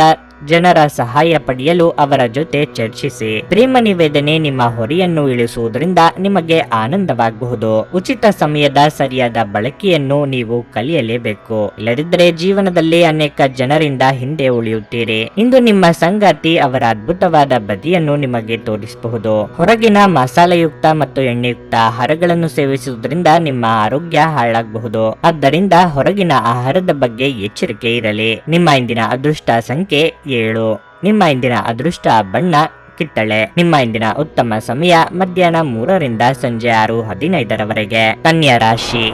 ಜನರ ಸಹಾಯ ಪಡೆಯಲು ಅವರ ಜೊತೆ ಚರ್ಚಿಸಿ. ಪ್ರೇಮ ನಿವೇದನೆ ನಿಮ್ಮ ಹೊರೆಯನ್ನು ಇಳಿಸುವುದರಿಂದ ನಿಮಗೆ ಆನಂದವಾಗಬಹುದು. ಉಚಿತ ಸಮಯದ ಸರಿಯಾದ ಬಳಕೆಯನ್ನು ನೀವು ಕಲಿಯಲೇಬೇಕು. ಇಲ್ಲದಿದ್ದರೆ ಜೀವನದಲ್ಲಿ ಅನೇಕ ಜನರಿಂದ ಹಿಂದೆ ಉಳಿಯುತ್ತೀರಿ. ಇಂದು ನಿಮ್ಮ ಸಂಗಾತಿ ಅವರ ಅದ್ಭುತವಾದ ಬದಿಯನ್ನು ನಿಮಗೆ ತೋರಿಸಬಹುದು. ಹೊರಗಿನ ಮಸಾಲೆಯುಕ್ತ ಮತ್ತು ಎಣ್ಣೆಯುಕ್ತ ಆಹಾರಗಳನ್ನು ಸೇವಿಸುವುದರಿಂದ ನಿಮ್ಮ ಆರೋಗ್ಯ ಹಾಳಾಗಬಹುದು. ಆದ್ದರಿಂದ ಹೊರಗಿನ ಆಹಾರದ ಬಗ್ಗೆ ಎಚ್ಚರಿಕೆ ಇರಲಿ. ನಿಮ್ಮ ಇಂದಿನ ಅದೃಷ್ಟ ಸಂಖ್ಯೆ 7. ನಿಮ್ಮ ಇಂದಿನ ಅದೃಷ್ಟ ಬಣ್ಣ ಕಿತ್ತಳೆ. ನಿಮ್ಮ ಇಂದಿನ ಉತ್ತಮ ಸಮಯ ಮಧ್ಯಾಹ್ನ 3 ರಿಂದ ಸಂಜೆ 6:15 ಕನ್ಯಾ ರಾಶಿ.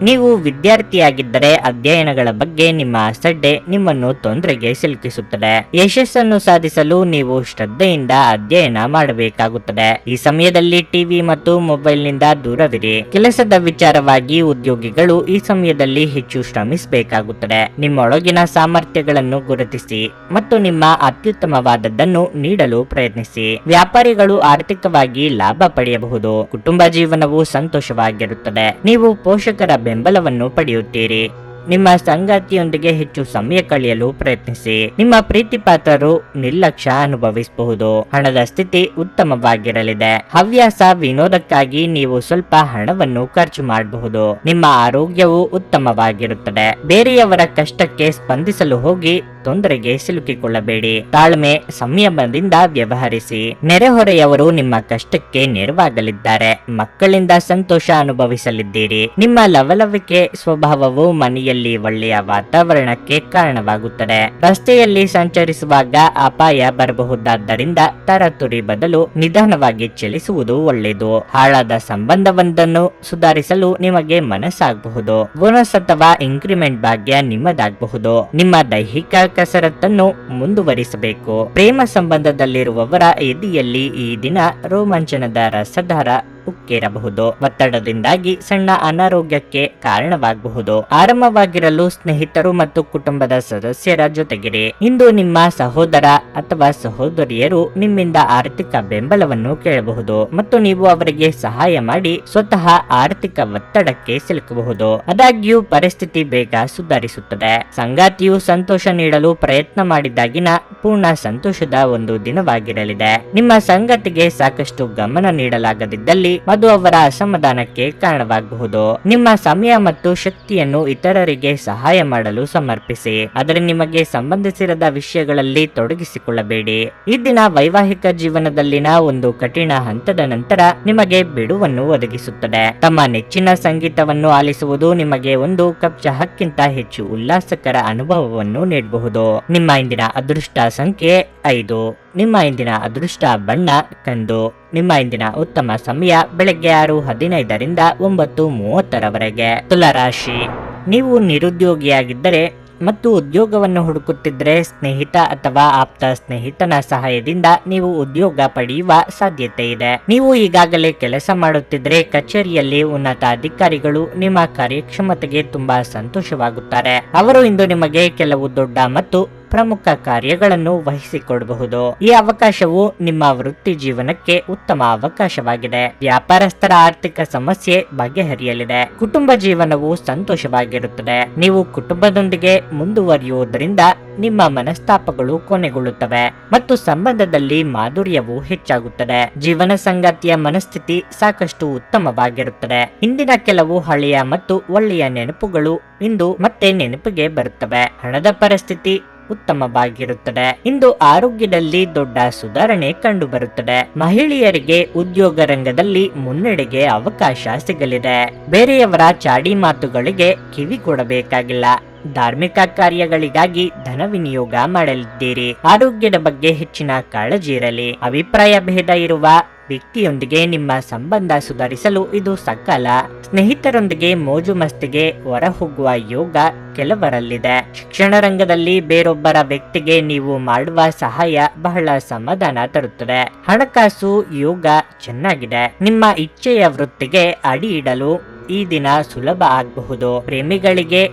ನೀವು ವಿದ್ಯಾರ್ಥಿಯಾಗಿದ್ದರೆ ಅಧ್ಯಯನಗಳ ಬಗ್ಗೆ ನಿಮ್ಮ ಅಸಡ್ಡೆ ನಿಮ್ಮನ್ನು ತೊಂದರೆಗೆ ಸಿಲುಕಿಸುತ್ತದೆ. ಯಶಸ್ಸನ್ನು ಸಾಧಿಸಲು ನೀವು ಶ್ರದ್ಧೆಯಿಂದ ಅಧ್ಯಯನ ಮಾಡಬೇಕಾಗುತ್ತದೆ. ಈ ಸಮಯದಲ್ಲಿ ಟಿವಿ ಮತ್ತು ಮೊಬೈಲ್ನಿಂದ ದೂರವಿರಿ. ಕೆಲಸದ ವಿಚಾರವಾಗಿ ಉದ್ಯೋಗಿಗಳು ಈ ಸಮಯದಲ್ಲಿ ಹೆಚ್ಚು ಶ್ರಮಿಸಬೇಕಾಗುತ್ತದೆ. ನಿಮ್ಮೊಳಗಿನ ಸಾಮರ್ಥ್ಯಗಳನ್ನು ಗುರುತಿಸಿ ಮತ್ತು ನಿಮ್ಮ ಅತ್ಯುತ್ತಮವಾದದ್ದನ್ನು ನೀಡಲು ಪ್ರಯತ್ನಿಸಿ. ವ್ಯಾಪಾರಿಗಳು ಆರ್ಥಿಕವಾಗಿ ಲಾಭ ಪಡೆಯಬಹುದು. ಕುಟುಂಬ ಜೀವನವು ಸಂತೋಷವಾಗಿರುತ್ತದೆ. ನೀವು ಪೋಷಕರ ಬೆಂಬಲವನ್ನು ಪಡೆಯುತ್ತೀರಿ. ನಿಮ್ಮ ಸಂಗಾತಿಯೊಂದಿಗೆ ಹೆಚ್ಚು ಸಮಯ ಕಳೆಯಲು ಪ್ರಯತ್ನಿಸಿ. ನಿಮ್ಮ ಪ್ರೀತಿ ಪಾತ್ರರು ನಿರ್ಲಕ್ಷ್ಯ ಅನುಭವಿಸಬಹುದು. ಹಣದ ಸ್ಥಿತಿ ಉತ್ತಮವಾಗಿರಲಿದೆ. ಹವ್ಯಾಸ ವಿನೋದಕ್ಕಾಗಿ ನೀವು ಸ್ವಲ್ಪ ಹಣವನ್ನು ಖರ್ಚು ಮಾಡಬಹುದು. ನಿಮ್ಮ ಆರೋಗ್ಯವು ಉತ್ತಮವಾಗಿರುತ್ತದೆ. ಬೇರೆಯವರ ಕಷ್ಟಕ್ಕೆ ಸ್ಪಂದಿಸಲು ಹೋಗಿ ತೊಂದರೆಗೆ ಸಿಲುಕಿಕೊಳ್ಳಬೇಡಿ. ತಾಳ್ಮೆ ಸಂಯಮದಿಂದ ವ್ಯವಹರಿಸಿ. ನೆರೆಹೊರೆಯವರು ನಿಮ್ಮ ಕಷ್ಟಕ್ಕೆ ನೆರವಾಗಲಿದ್ದಾರೆ. ಮಕ್ಕಳಿಂದ ಸಂತೋಷ ಅನುಭವಿಸಲಿದ್ದೀರಿ. ನಿಮ್ಮ ಲವಲವಿಕೆ ಸ್ವಭಾವವು ಮನೆಯಲ್ಲಿ ಒಳ್ಳೆಯ ವಾತಾವರಣಕ್ಕೆ ಕಾರಣವಾಗುತ್ತದೆ. ರಸ್ತೆಯಲ್ಲಿ ಸಂಚರಿಸುವಾಗ ಅಪಾಯ ಬರಬಹುದಾದ್ದರಿಂದ ತರತುರಿ ಬದಲು ನಿಧಾನವಾಗಿ ಚಲಿಸುವುದು ಒಳ್ಳೆಯದು. ಹಾಳಾದ ಸಂಬಂಧವೊಂದನ್ನು ಸುಧಾರಿಸಲು ನಿಮಗೆ ಮನಸ್ಸಾಗಬಹುದು. ಬೋನಸ್ ಅಥವಾ ಇಂಕ್ರಿಮೆಂಟ್ ಭಾಗ್ಯ ನಿಮ್ಮದಾಗಬಹುದು. ನಿಮ್ಮ ದೈಹಿಕ ಕಸರತ್ತನ್ನು ಮುಂದುವರಿಸಬೇಕು. ಪ್ರೇಮ ಸಂಬಂಧದಲ್ಲಿರುವವರ ಎದೆಯಲ್ಲಿ ಈ ದಿನ ರೋಮಾಂಚನದ ರಸಧಾರ ಉಕ್ಕೇರಬಹುದು. ಒತ್ತಡದಿಂದಾಗಿ ಸಣ್ಣ ಅನಾರೋಗ್ಯಕ್ಕೆ ಕಾರಣವಾಗಬಹುದು. ಆರಾಮವಾಗಿರಲು ಸ್ನೇಹಿತರು ಮತ್ತು ಕುಟುಂಬದ ಸದಸ್ಯರ ಜೊತೆಗಿರಿ. ಇಂದು ನಿಮ್ಮ ಸಹೋದರ ಅಥವಾ ಸಹೋದರಿಯರು ನಿಮ್ಮಿಂದ ಆರ್ಥಿಕ ಬೆಂಬಲವನ್ನು ಕೇಳಬಹುದು ಮತ್ತು ನೀವು ಅವರಿಗೆ ಸಹಾಯ ಮಾಡಿ ಸ್ವತಃ ಆರ್ಥಿಕ ಒತ್ತಡಕ್ಕೆ ಸಿಲುಕಬಹುದು. ಆದಾಗ್ಯೂ ಪರಿಸ್ಥಿತಿ ಬೇಗ ಸುಧಾರಿಸುತ್ತದೆ. ಸಂಗಾತಿಯು ಸಂತೋಷ ನೀಡಲು ಪ್ರಯತ್ನ ಮಾಡಿದಾಗಿನ ಪೂರ್ಣ ಸಂತೋಷದ ಒಂದು ದಿನವಾಗಿರಲಿದೆ. ನಿಮ್ಮ ಸಂಗಾತಿಗೆ ಸಾಕಷ್ಟು ಗಮನ ನೀಡಲಾಗದಿದ್ದಲ್ಲಿ ಅದು ಅವರ ಅಸಮಾಧಾನಕ್ಕೆ ಕಾರಣವಾಗಬಹುದು. ನಿಮ್ಮ ಸಮಯ ಮತ್ತು ಶಕ್ತಿಯನ್ನು ಇತರರಿಗೆ ಸಹಾಯ ಮಾಡಲು ಸಮರ್ಪಿಸಿ, ಆದರೆ ನಿಮಗೆ ಸಂಬಂಧಿಸಿರದ ವಿಷಯಗಳಲ್ಲಿ ತೊಡಗಿಸಿಕೊಳ್ಳಬೇಡಿ. ಈ ದಿನ ವೈವಾಹಿಕ ಜೀವನದಲ್ಲಿನ ಒಂದು ಕಠಿಣ ಹಂತದ ನಂತರ ನಿಮಗೆ ಬಿಡುವನ್ನು ಒದಗಿಸುತ್ತದೆ. ತಮ್ಮ ನೆಚ್ಚಿನ ಸಂಗೀತವನ್ನು ಆಲಿಸುವುದು ನಿಮಗೆ ಒಂದು ಕಪ್ ಚಹಾಕ್ಕಿಂತ ಹೆಚ್ಚು ಉಲ್ಲಾಸಕರ ಅನುಭವವನ್ನು ನೀಡಬಹುದು. ನಿಮ್ಮ ಇಂದಿನ ಅದೃಷ್ಟ ಸಂಖ್ಯೆ 5. ನಿಮ್ಮ ಇಂದಿನ ಅದೃಷ್ಟ ಬಣ್ಣ ಕಂದು. ನಿಮ್ಮ ಇಂದಿನ ಉತ್ತಮ ಸಮಯ ಬೆಳಗ್ಗೆ 6:15 9:30 ತುಲಾರಾಶಿ, ನೀವು ನಿರುದ್ಯೋಗಿಯಾಗಿದ್ದರೆ ಮತ್ತು ಉದ್ಯೋಗವನ್ನು ಹುಡುಕುತ್ತಿದ್ದರೆ ಸ್ನೇಹಿತ ಅಥವಾ ಆಪ್ತ ಸ್ನೇಹಿತನ ಸಹಾಯದಿಂದ ನೀವು ಉದ್ಯೋಗ ಪಡೆಯುವ ಸಾಧ್ಯತೆ ಇದೆ. ನೀವು ಈಗಾಗಲೇ ಕೆಲಸ ಮಾಡುತ್ತಿದ್ದರೆ ಕಚೇರಿಯಲ್ಲಿ ಉನ್ನತ ಅಧಿಕಾರಿಗಳು ನಿಮ್ಮ ಕಾರ್ಯಕ್ಷಮತೆಗೆ ತುಂಬಾ ಸಂತೋಷವಾಗುತ್ತಾರೆ. ಅವರು ಇಂದು ನಿಮಗೆ ಕೆಲವು ದೊಡ್ಡ ಮತ್ತು ಪ್ರಮುಖ ಕಾರ್ಯಗಳನ್ನು ವಹಿಸಿಕೊಡಬಹುದು. ಈ ಅವಕಾಶವು ನಿಮ್ಮ ವೃತ್ತಿ ಜೀವನಕ್ಕೆ ಉತ್ತಮ ಅವಕಾಶವಾಗಿದೆ. ವ್ಯಾಪಾರಸ್ಥರ ಆರ್ಥಿಕ ಸಮಸ್ಯೆ ಬಗೆಹರಿಯಲಿದೆ. ಕುಟುಂಬ ಜೀವನವು ಸಂತೋಷವಾಗಿರುತ್ತದೆ. ನೀವು ಕುಟುಂಬದೊಂದಿಗೆ ಮುಂದುವರಿಯುವುದರಿಂದ ನಿಮ್ಮ ಮನಸ್ತಾಪಗಳು ಕೊನೆಗೊಳ್ಳುತ್ತವೆ ಮತ್ತು ಸಂಬಂಧದಲ್ಲಿ ಮಾಧುರ್ಯವು ಹೆಚ್ಚಾಗುತ್ತದೆ. ಜೀವನ ಸಂಗಾತಿಯ ಮನಸ್ಥಿತಿ ಸಾಕಷ್ಟು ಉತ್ತಮವಾಗಿರುತ್ತದೆ. ಹಿಂದಿನ ಕೆಲವು ಹಳೆಯ ಮತ್ತು ಒಳ್ಳೆಯ ನೆನಪುಗಳು ಇಂದು ಮತ್ತೆ ನೆನಪಿಗೆ ಬರುತ್ತವೆ. ಹಣದ ಪರಿಸ್ಥಿತಿ ಉತ್ತಮವಾಗಿರುತ್ತದೆ. ಇಂದು ಆರೋಗ್ಯದಲ್ಲಿ ದೊಡ್ಡ ಸುಧಾರಣೆ ಕಂಡುಬರುತ್ತದೆ. ಮಹಿಳೆಯರಿಗೆ ಉದ್ಯೋಗ ರಂಗದಲ್ಲಿ ಮುನ್ನಡೆಗೆ ಅವಕಾಶ ಸಿಗಲಿದೆ. ಬೇರೆಯವರ ಚಾಡಿ ಮಾತುಗಳಿಗೆ ಕಿವಿ ಕೊಡಬೇಕಾಗಿಲ್ಲ. ಧಾರ್ಮಿಕ ಕಾರ್ಯಗಳಿಗಾಗಿ ಧನ ವಿನಿಯೋಗ ಮಾಡಲಿದ್ದೀರಿ. ಆರೋಗ್ಯದ ಬಗ್ಗೆ ಹೆಚ್ಚಿನ ಕಾಳಜಿ ಇರಲಿ. ಅಭಿಪ್ರಾಯ ಭೇದ ಇರುವ ವ್ಯಕ್ತಿಯೊಂದಿಗೆ ನಿಮ್ಮ ಸಂಬಂಧ ಸುಧಾರಿಸಲು ಇದು ಸಕಾಲ. ಸ್ನೇಹಿತರೊಂದಿಗೆ ಮೋಜು ಮಸ್ತಿಗೆ ಹೊರಹೋಗುವ ಯೋಗ ಕೆಲವರಲ್ಲಿದೆ. ಶಿಕ್ಷಣ ರಂಗದಲ್ಲಿ ಬೇರೊಬ್ಬರ ವ್ಯಕ್ತಿಗೆ ನೀವು ಮಾಡುವ ಸಹಾಯ ಬಹಳ ಸಮಾಧಾನ ತರುತ್ತದೆ. ಹಣಕಾಸು ಯೋಗ ಚೆನ್ನಾಗಿದೆ. ನಿಮ್ಮ ಇಚ್ಛೆಯ ವೃತ್ತಿಗೆ ಅಡಿ ಇಡಲು ಈ ದಿನ ಸುಲಭ ಆಗಬಹುದು. ಪ್ರೇಮಿಗಳಿಗೆ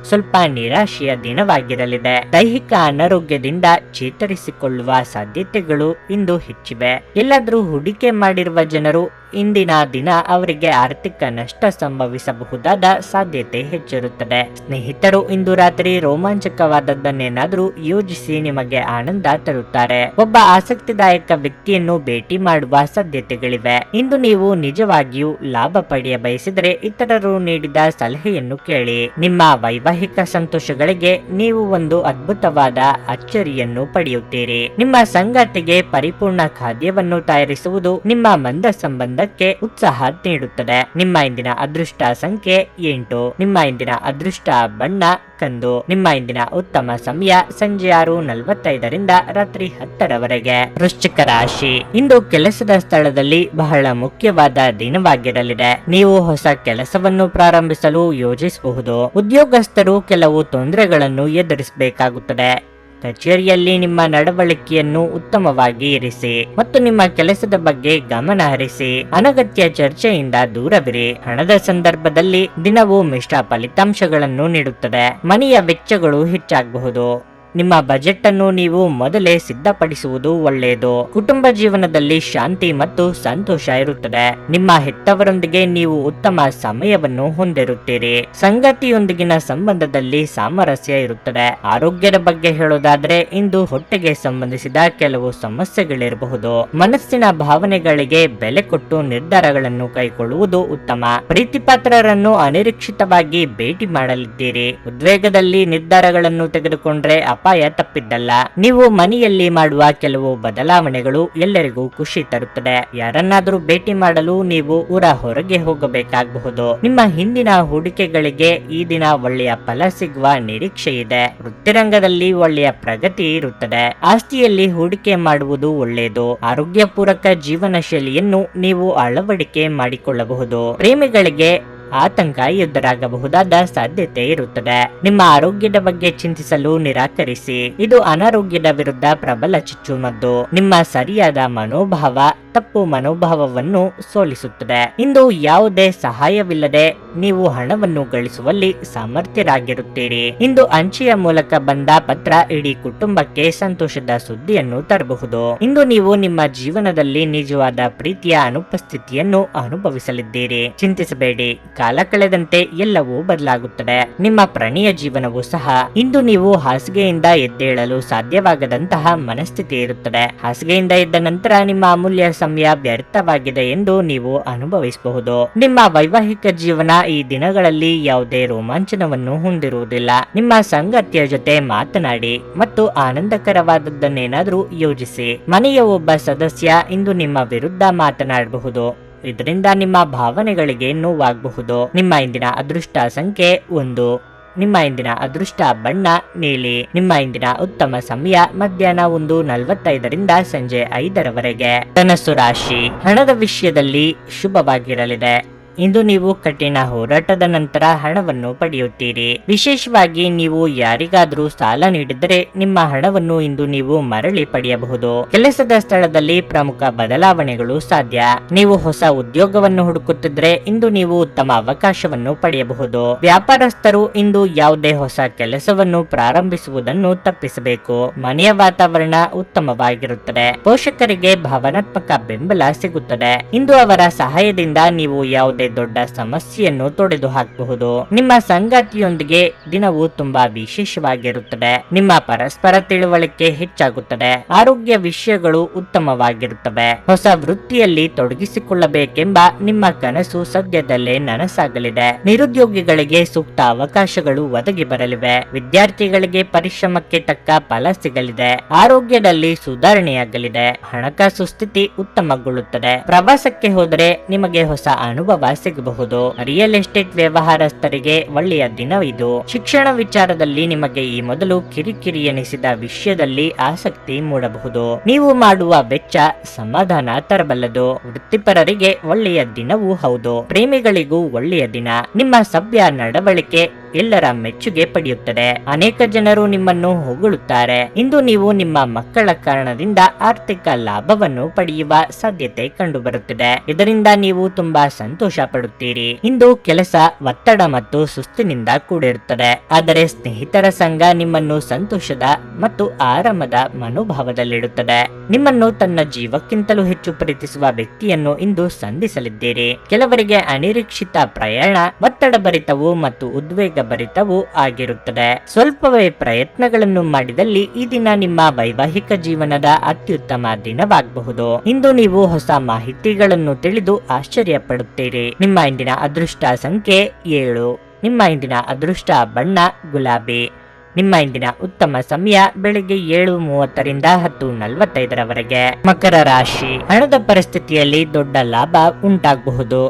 ಸ್ವಲ್ಪ ನಿರಾಶೆಯ ದಿನವಾಗಿರಲಿದೆ. ದೈಹಿಕ ಅನಾರೋಗ್ಯದಿಂದ ಚೇತರಿಸಿಕೊಳ್ಳುವ ಸಾಧ್ಯತೆಗಳು ಇಂದು ಹೆಚ್ಚಿವೆ. ಎಲ್ಲಾದ್ರೂ ಹೂಡಿಕೆ ಮಾಡಿರುವ ಜನರು ಇಂದಿನ ದಿನ ಅವರಿಗೆ ಆರ್ಥಿಕ ನಷ್ಟ ಸಂಭವಿಸಬಹುದಾದ ಸಾಧ್ಯತೆ ಹೆಚ್ಚಿರುತ್ತದೆ. ಸ್ನೇಹಿತರು ಇಂದು ರಾತ್ರಿ ರೋಮಾಂಚಕವಾದದ್ದನ್ನೇನಾದ್ರೂ ಯೋಜಿಸಿ ನಿಮಗೆ ಆನಂದ ತರುತ್ತಾರೆ. ಒಬ್ಬ ಆಸಕ್ತಿದಾಯಕ ವ್ಯಕ್ತಿಯನ್ನು ಭೇಟಿ ಮಾಡುವ ಸಾಧ್ಯತೆಗಳಿವೆ. ಇಂದು ನೀವು ನಿಜವಾಗಿಯೂ ಲಾಭ ಪಡೆಯ ಬಯಸಿದರೆ ಇತರರು ನೀಡಿದ ಸಲಹೆಯನ್ನು ಕೇಳಿ. ನಿಮ್ಮ ವೈವಾಹಿಕ ಸಂತೋಷಗಳಿಗೆ ನೀವು ಒಂದು ಅದ್ಭುತವಾದ ಅಚ್ಚರಿಯನ್ನು ಪಡೆಯುತ್ತೀರಿ. ನಿಮ್ಮ ಸಂಗಾತಿಗೆ ಪರಿಪೂರ್ಣ ಖಾದ್ಯವನ್ನು ತಯಾರಿಸುವುದು ನಿಮ್ಮ ಮಂದ ಸಂಬಂಧ ಉತ್ಸಾಹ ನೀಡುತ್ತದೆ. ನಿಮ್ಮ ಇಂದಿನ ಅದೃಷ್ಟ ಸಂಖ್ಯೆ 8. ನಿಮ್ಮ ಇಂದಿನ ಅದೃಷ್ಟ ಬಣ್ಣ ಕಂದು. ನಿಮ್ಮ ಇಂದಿನ ಉತ್ತಮ ಸಮಯ ಸಂಜೆ 6:45 ರಾತ್ರಿ 10:00 ವೃಶ್ಚಿಕ ರಾಶಿ, ಇಂದು ಕೆಲಸದ ಸ್ಥಳದಲ್ಲಿ ಬಹಳ ಮುಖ್ಯವಾದ ದಿನವಾಗಿರಲಿದೆ. ನೀವು ಹೊಸ ಕೆಲಸವನ್ನು ಪ್ರಾರಂಭಿಸಲು ಯೋಜಿಸಬಹುದು. ಉದ್ಯೋಗಸ್ಥರು ಕೆಲವು ತೊಂದರೆಗಳನ್ನು ಎದುರಿಸಬೇಕಾಗುತ್ತದೆ. ಕಚೇರಿಯಲ್ಲಿ ನಿಮ್ಮ ನಡವಳಿಕೆಯನ್ನು ಉತ್ತಮವಾಗಿ ಇರಿಸಿ ಮತ್ತು ನಿಮ್ಮ ಕೆಲಸದ ಬಗ್ಗೆ ಗಮನ ಹರಿಸಿ. ಅನಗತ್ಯ ಚರ್ಚೆಯಿಂದ ದೂರವಿರಿ. ಹಣದ ಸಂದರ್ಭದಲ್ಲಿ ದಿನವು ಮಿಶ್ರ ಫಲಿತಾಂಶಗಳನ್ನು ನೀಡುತ್ತದೆ. ಮನೆಯ ವೆಚ್ಚಗಳು ಹೆಚ್ಚಾಗಬಹುದು. ನಿಮ್ಮ ಬಜೆಟ್ ಅನ್ನು ನೀವು ಮೊದಲೇ ಸಿದ್ಧಪಡಿಸುವುದು ಒಳ್ಳೆಯದು. ಕುಟುಂಬ ಜೀವನದಲ್ಲಿ ಶಾಂತಿ ಮತ್ತು ಸಂತೋಷ ಇರುತ್ತದೆ. ನಿಮ್ಮ ಹೆತ್ತವರೊಂದಿಗೆ ನೀವು ಉತ್ತಮ ಸಮಯವನ್ನು ಹೊಂದಿರುತ್ತೀರಿ. ಸಂಗಾತಿಯೊಂದಿಗಿನ ಸಂಬಂಧದಲ್ಲಿ ಸಾಮರಸ್ಯ ಇರುತ್ತದೆ. ಆರೋಗ್ಯದ ಬಗ್ಗೆ ಹೇಳೋದಾದ್ರೆ ಇಂದು ಹೊಟ್ಟೆಗೆ ಸಂಬಂಧಿಸಿದ ಕೆಲವು ಸಮಸ್ಯೆಗಳಿರಬಹುದು. ಮನಸ್ಸಿನ ಭಾವನೆಗಳಿಗೆ ಬೆಲೆ ಕೊಟ್ಟು ನಿರ್ಧಾರಗಳನ್ನು ಕೈಗೊಳ್ಳುವುದು ಉತ್ತಮ. ಪ್ರೀತಿಪಾತ್ರರನ್ನು ಅನಿರೀಕ್ಷಿತವಾಗಿ ಭೇಟಿ ಮಾಡಲಿದ್ದೀರಿ. ಉದ್ವೇಗದಲ್ಲಿ ನಿರ್ಧಾರಗಳನ್ನು ತೆಗೆದುಕೊಂಡ್ರೆ ಅಪಾಯ ತಪ್ಪಿದ್ದಲ್ಲ. ನೀವು ಮನೆಯಲ್ಲಿ ಮಾಡುವ ಕೆಲವು ಬದಲಾವಣೆಗಳು ಎಲ್ಲರಿಗೂ ಖುಷಿ ತರುತ್ತದೆ. ಯಾರನ್ನಾದ್ರೂ ಭೇಟಿ ಮಾಡಲು ನೀವು ಊರ ಹೊರಗೆ ಹೋಗಬೇಕಾಗಬಹುದು. ನಿಮ್ಮ ಹಿಂದಿನ ಹೂಡಿಕೆಗಳಿಗೆ ಈ ದಿನ ಒಳ್ಳೆಯ ಫಲ ಸಿಗುವ ನಿರೀಕ್ಷೆ ಇದೆ. ವೃತ್ತಿರಂಗದಲ್ಲಿ ಒಳ್ಳೆಯ ಪ್ರಗತಿ ಇರುತ್ತದೆ. ಆಸ್ತಿಯಲ್ಲಿ ಹೂಡಿಕೆ ಮಾಡುವುದು ಒಳ್ಳೆಯದು. ಆರೋಗ್ಯ ಪೂರಕ ಜೀವನ ಶೈಲಿಯನ್ನು ನೀವು ಅಳವಡಿಕೆ ಮಾಡಿಕೊಳ್ಳಬಹುದು. ಪ್ರೇಮಿಗಳಿಗೆ ಆತಂಕ ಎದುರಾಗಬಹುದಾದ ಸಾಧ್ಯತೆ ಇರುತ್ತದೆ. ನಿಮ್ಮ ಆರೋಗ್ಯದ ಬಗ್ಗೆ ಚಿಂತಿಸಲು ನಿರಾಕರಿಸಿ. ಇದು ಅನಾರೋಗ್ಯದ ವಿರುದ್ಧ ಪ್ರಬಲ ಚುಚ್ಚುಮದ್ದು. ನಿಮ್ಮ ಸರಿಯಾದ ಮನೋಭಾವ ತಪ್ಪು ಮನೋಭಾವವನ್ನು ಸೋಲಿಸುತ್ತದೆ. ಇಂದು ಯಾವುದೇ ಸಹಾಯವಿಲ್ಲದೆ ನೀವು ಹಣವನ್ನು ಗಳಿಸುವಲ್ಲಿ ಸಮರ್ಥರಾಗಿರುತ್ತೀರಿ. ಇಂದು ಅಂಚೆಯ ಮೂಲಕ ಬಂದ ಪತ್ರ ಇಡೀ ಕುಟುಂಬಕ್ಕೆ ಸಂತೋಷದ ಸುದ್ದಿಯನ್ನು ತರಬಹುದು. ಇಂದು ನೀವು ನಿಮ್ಮ ಜೀವನದಲ್ಲಿ ನಿಜವಾದ ಪ್ರೀತಿಯ ಅನುಪಸ್ಥಿತಿಯನ್ನು ಅನುಭವಿಸಲಿದ್ದೀರಿ. ಚಿಂತಿಸಬೇಡಿ, ಕಾಲ ಕಳೆದಂತೆ ಎಲ್ಲವೂ ಬದಲಾಗುತ್ತದೆ. ನಿಮ್ಮ ಪ್ರಣಯ ಜೀವನವೂ ಸಹ. ಇಂದು ನೀವು ಹಾಸಿಗೆಯಿಂದ ಎದ್ದೇಳಲು ಸಾಧ್ಯವಾಗದಂತಹ ಮನಸ್ಥಿತಿ ಇರುತ್ತದೆ. ಹಾಸಿಗೆಯಿಂದ ಎದ್ದ ನಂತರ ನಿಮ್ಮ ಅಮೂಲ್ಯ ಸಮಯ ವ್ಯರ್ಥವಾಗಿದೆ ಎಂದು ನೀವು ಅನುಭವಿಸಬಹುದು. ನಿಮ್ಮ ವೈವಾಹಿಕ ಜೀವನ ಈ ದಿನಗಳಲ್ಲಿ ಯಾವುದೇ ರೋಮಾಂಚನವನ್ನು ಹೊಂದಿರುವುದಿಲ್ಲ. ನಿಮ್ಮ ಸಂಗಾತಿಯ ಜೊತೆ ಮಾತನಾಡಿ ಮತ್ತು ಆನಂದಕರವಾದದ್ದನ್ನೇನಾದ್ರೂ ಯೋಜಿಸಿ. ಮನೆಯ ಒಬ್ಬ ಸದಸ್ಯ ಇಂದು ನಿಮ್ಮ ವಿರುದ್ಧ ಮಾತನಾಡಬಹುದು. ಇದರಿಂದ ನಿಮ್ಮ ಭಾವನೆಗಳಿಗೆ ನೋವಾಗಬಹುದು. ನಿಮ್ಮ ಇಂದಿನ ಅದೃಷ್ಟ ಸಂಖ್ಯೆ 1. ನಿಮ್ಮ ಇಂದಿನ ಅದೃಷ್ಟ ಬಣ್ಣ ನೀಲಿ. ನಿಮ್ಮ ಇಂದಿನ ಉತ್ತಮ ಸಮಯ ಮಧ್ಯಾಹ್ನ 1:45 ಸಂಜೆ 5 ಧನಸ್ಸು ರಾಶಿ. ಹಣದ ವಿಷಯದಲ್ಲಿ ಶುಭವಾಗಿರಲಿದೆ. ಇಂದು ನೀವು ಕಠಿಣ ಹೋರಾಟದ ನಂತರ ಹಣವನ್ನು ಪಡೆಯುತ್ತೀರಿ. ವಿಶೇಷವಾಗಿ ನೀವು ಯಾರಿಗಾದ್ರೂ ಸಾಲ ನೀಡಿದರೆ ನಿಮ್ಮ ಹಣವನ್ನು ಇಂದು ನೀವು ಮರಳಿ ಪಡೆಯಬಹುದು. ಕೆಲಸದ ಸ್ಥಳದಲ್ಲಿ ಪ್ರಮುಖ ಬದಲಾವಣೆಗಳು ಸಾಧ್ಯ. ನೀವು ಹೊಸ ಉದ್ಯೋಗವನ್ನು ಹುಡುಕುತ್ತಿದ್ರೆ ಇಂದು ನೀವು ಉತ್ತಮ ಅವಕಾಶವನ್ನು ಪಡೆಯಬಹುದು. ವ್ಯಾಪಾರಸ್ಥರು ಇಂದು ಯಾವುದೇ ಹೊಸ ಕೆಲಸವನ್ನು ಪ್ರಾರಂಭಿಸುವುದನ್ನು ತಪ್ಪಿಸಬೇಕು. ಮನೆಯ ವಾತಾವರಣ ಉತ್ತಮವಾಗಿರುತ್ತದೆ. ಪೋಷಕರಿಗೆ ಭಾವನಾತ್ಮಕ ಬೆಂಬಲ ಸಿಗುತ್ತದೆ. ಇಂದು ಅವರ ಸಹಾಯದಿಂದ ನೀವು ಯಾವುದೇ ದೊಡ್ಡ ಸಮಸ್ಯೆಯನ್ನು ತೊಡೆದು ಹಾಕಬಹುದು. ನಿಮ್ಮ ಸಂಗಾತಿಯೊಂದಿಗೆ ದಿನವೂ ತುಂಬಾ ವಿಶೇಷವಾಗಿರುತ್ತದೆ. ನಿಮ್ಮ ಪರಸ್ಪರ ತಿಳುವಳಿಕೆ ಹೆಚ್ಚಾಗುತ್ತದೆ. ಆರೋಗ್ಯ ವಿಷಯಗಳು ಉತ್ತಮವಾಗಿರುತ್ತವೆ. ಹೊಸ ವೃತ್ತಿಯಲ್ಲಿ ತೊಡಗಿಸಿಕೊಳ್ಳಬೇಕೆಂಬ ನಿಮ್ಮ ಕನಸು ಸದ್ಯದಲ್ಲೇ ನನಸಾಗಲಿದೆ. ನಿರುದ್ಯೋಗಿಗಳಿಗೆ ಸೂಕ್ತ ಅವಕಾಶಗಳು ಒದಗಿ ಬರಲಿವೆ. ವಿದ್ಯಾರ್ಥಿಗಳಿಗೆ ಪರಿಶ್ರಮಕ್ಕೆ ತಕ್ಕ ಫಲ ಸಿಗಲಿದೆ. ಆರೋಗ್ಯದಲ್ಲಿ ಸುಧಾರಣೆಯಾಗಲಿದೆ. ಹಣಕಾಸು ಸ್ಥಿತಿ ಉತ್ತಮಗೊಳ್ಳುತ್ತದೆ. ಪ್ರವಾಸಕ್ಕೆ ಹೋದರೆ ನಿಮಗೆ ಹೊಸ ಅನುಭವ ಸಿಗಬಹುದು. ರಿಯಲ್ ಎಸ್ಟೇಟ್ ವ್ಯವಹಾರಸ್ಥರಿಗೆ ಒಳ್ಳೆಯ ದಿನ ಇದು. ಶಿಕ್ಷಣ ವಿಚಾರದಲ್ಲಿ ನಿಮಗೆ ಈ ಮೊದಲು ಕಿರಿಕಿರಿ ಎನಿಸಿದ ವಿಷಯದಲ್ಲಿ ಆಸಕ್ತಿ ಮೂಡಬಹುದು. ನೀವು ಮಾಡುವ ವೆಚ್ಚ ಸಮಾಧಾನ ತರಬಲ್ಲದು. ವೃತ್ತಿಪರರಿಗೆ ಒಳ್ಳೆಯ ದಿನವೂ ಹೌದು. ಪ್ರೇಮಿಗಳಿಗೂ ಒಳ್ಳೆಯ ದಿನ. ನಿಮ್ಮ ಸಭ್ಯ ನಡವಳಿಕೆ ಎಲ್ಲರ ಮೆಚ್ಚುಗೆ ಪಡೆಯುತ್ತದೆ. ಅನೇಕ ಜನರು ನಿಮ್ಮನ್ನು ಹೊಗಳುತ್ತಾರೆ. ಇಂದು ನೀವು ನಿಮ್ಮ ಮಕ್ಕಳ ಕಾರಣದಿಂದ ಆರ್ಥಿಕ ಲಾಭವನ್ನು ಪಡೆಯುವ ಸಾಧ್ಯತೆ ಕಂಡುಬರುತ್ತಿದೆ. ಇದರಿಂದ ನೀವು ತುಂಬಾ ಸಂತೋಷ ಪಡುತ್ತೀರಿ. ಇಂದು ಕೆಲಸ ಒತ್ತಡ ಮತ್ತು ಸುಸ್ತಿನಿಂದ ಕೂಡಿರುತ್ತದೆ. ಆದರೆ ಸ್ನೇಹಿತರ ಸಂಘ ನಿಮ್ಮನ್ನು ಸಂತೋಷದ ಮತ್ತು ಆರಾಮದ ಮನೋಭಾವದಲ್ಲಿಡುತ್ತದೆ. ನಿಮ್ಮನ್ನು ತನ್ನ ಜೀವಕ್ಕಿಂತಲೂ ಹೆಚ್ಚು ಪ್ರೀತಿಸುವ ವ್ಯಕ್ತಿಯನ್ನು ಇಂದು ಸಂಧಿಸಲಿದ್ದೀರಿ. ಕೆಲವರಿಗೆ ಅನಿರೀಕ್ಷಿತ ಪ್ರಯಾಣ ಒತ್ತಡ ಭರಿತವು ಮತ್ತು ಉದ್ವೇಗ ಭರಿತವೂ ಆಗಿರುತ್ತದೆ. ಸ್ವಲ್ಪವೇ ಪ್ರಯತ್ನಗಳನ್ನು ಮಾಡಿದಲ್ಲಿ ಈ ದಿನ ನಿಮ್ಮ ವೈವಾಹಿಕ ಜೀವನದ ಅತ್ಯುತ್ತಮ ದಿನವಾಗಬಹುದು. ಇಂದು ನೀವು ಹೊಸ ಮಾಹಿತಿಗಳನ್ನು ತಿಳಿದು ಆಶ್ಚರ್ಯ ಪಡುತ್ತೀರಿ. ನಿಮ್ಮ ಇಂದಿನ ಅದೃಷ್ಟ ಸಂಖ್ಯೆ 7. ನಿಮ್ಮ ಇಂದಿನ ಅದೃಷ್ಟ ಬಣ್ಣ ಗುಲಾಬಿ. ನಿಮ್ಮ ಇಂದಿನ ಉತ್ತಮ ಸಮಯ ಬೆಳಿಗ್ಗೆ 7:30 10:45 ಮಕರ ರಾಶಿ. ಹಣದ ಪರಿಸ್ಥಿತಿಯಲ್ಲಿ ದೊಡ್ಡ ಲಾಭ ಉಂಟಾಗಬಹುದು.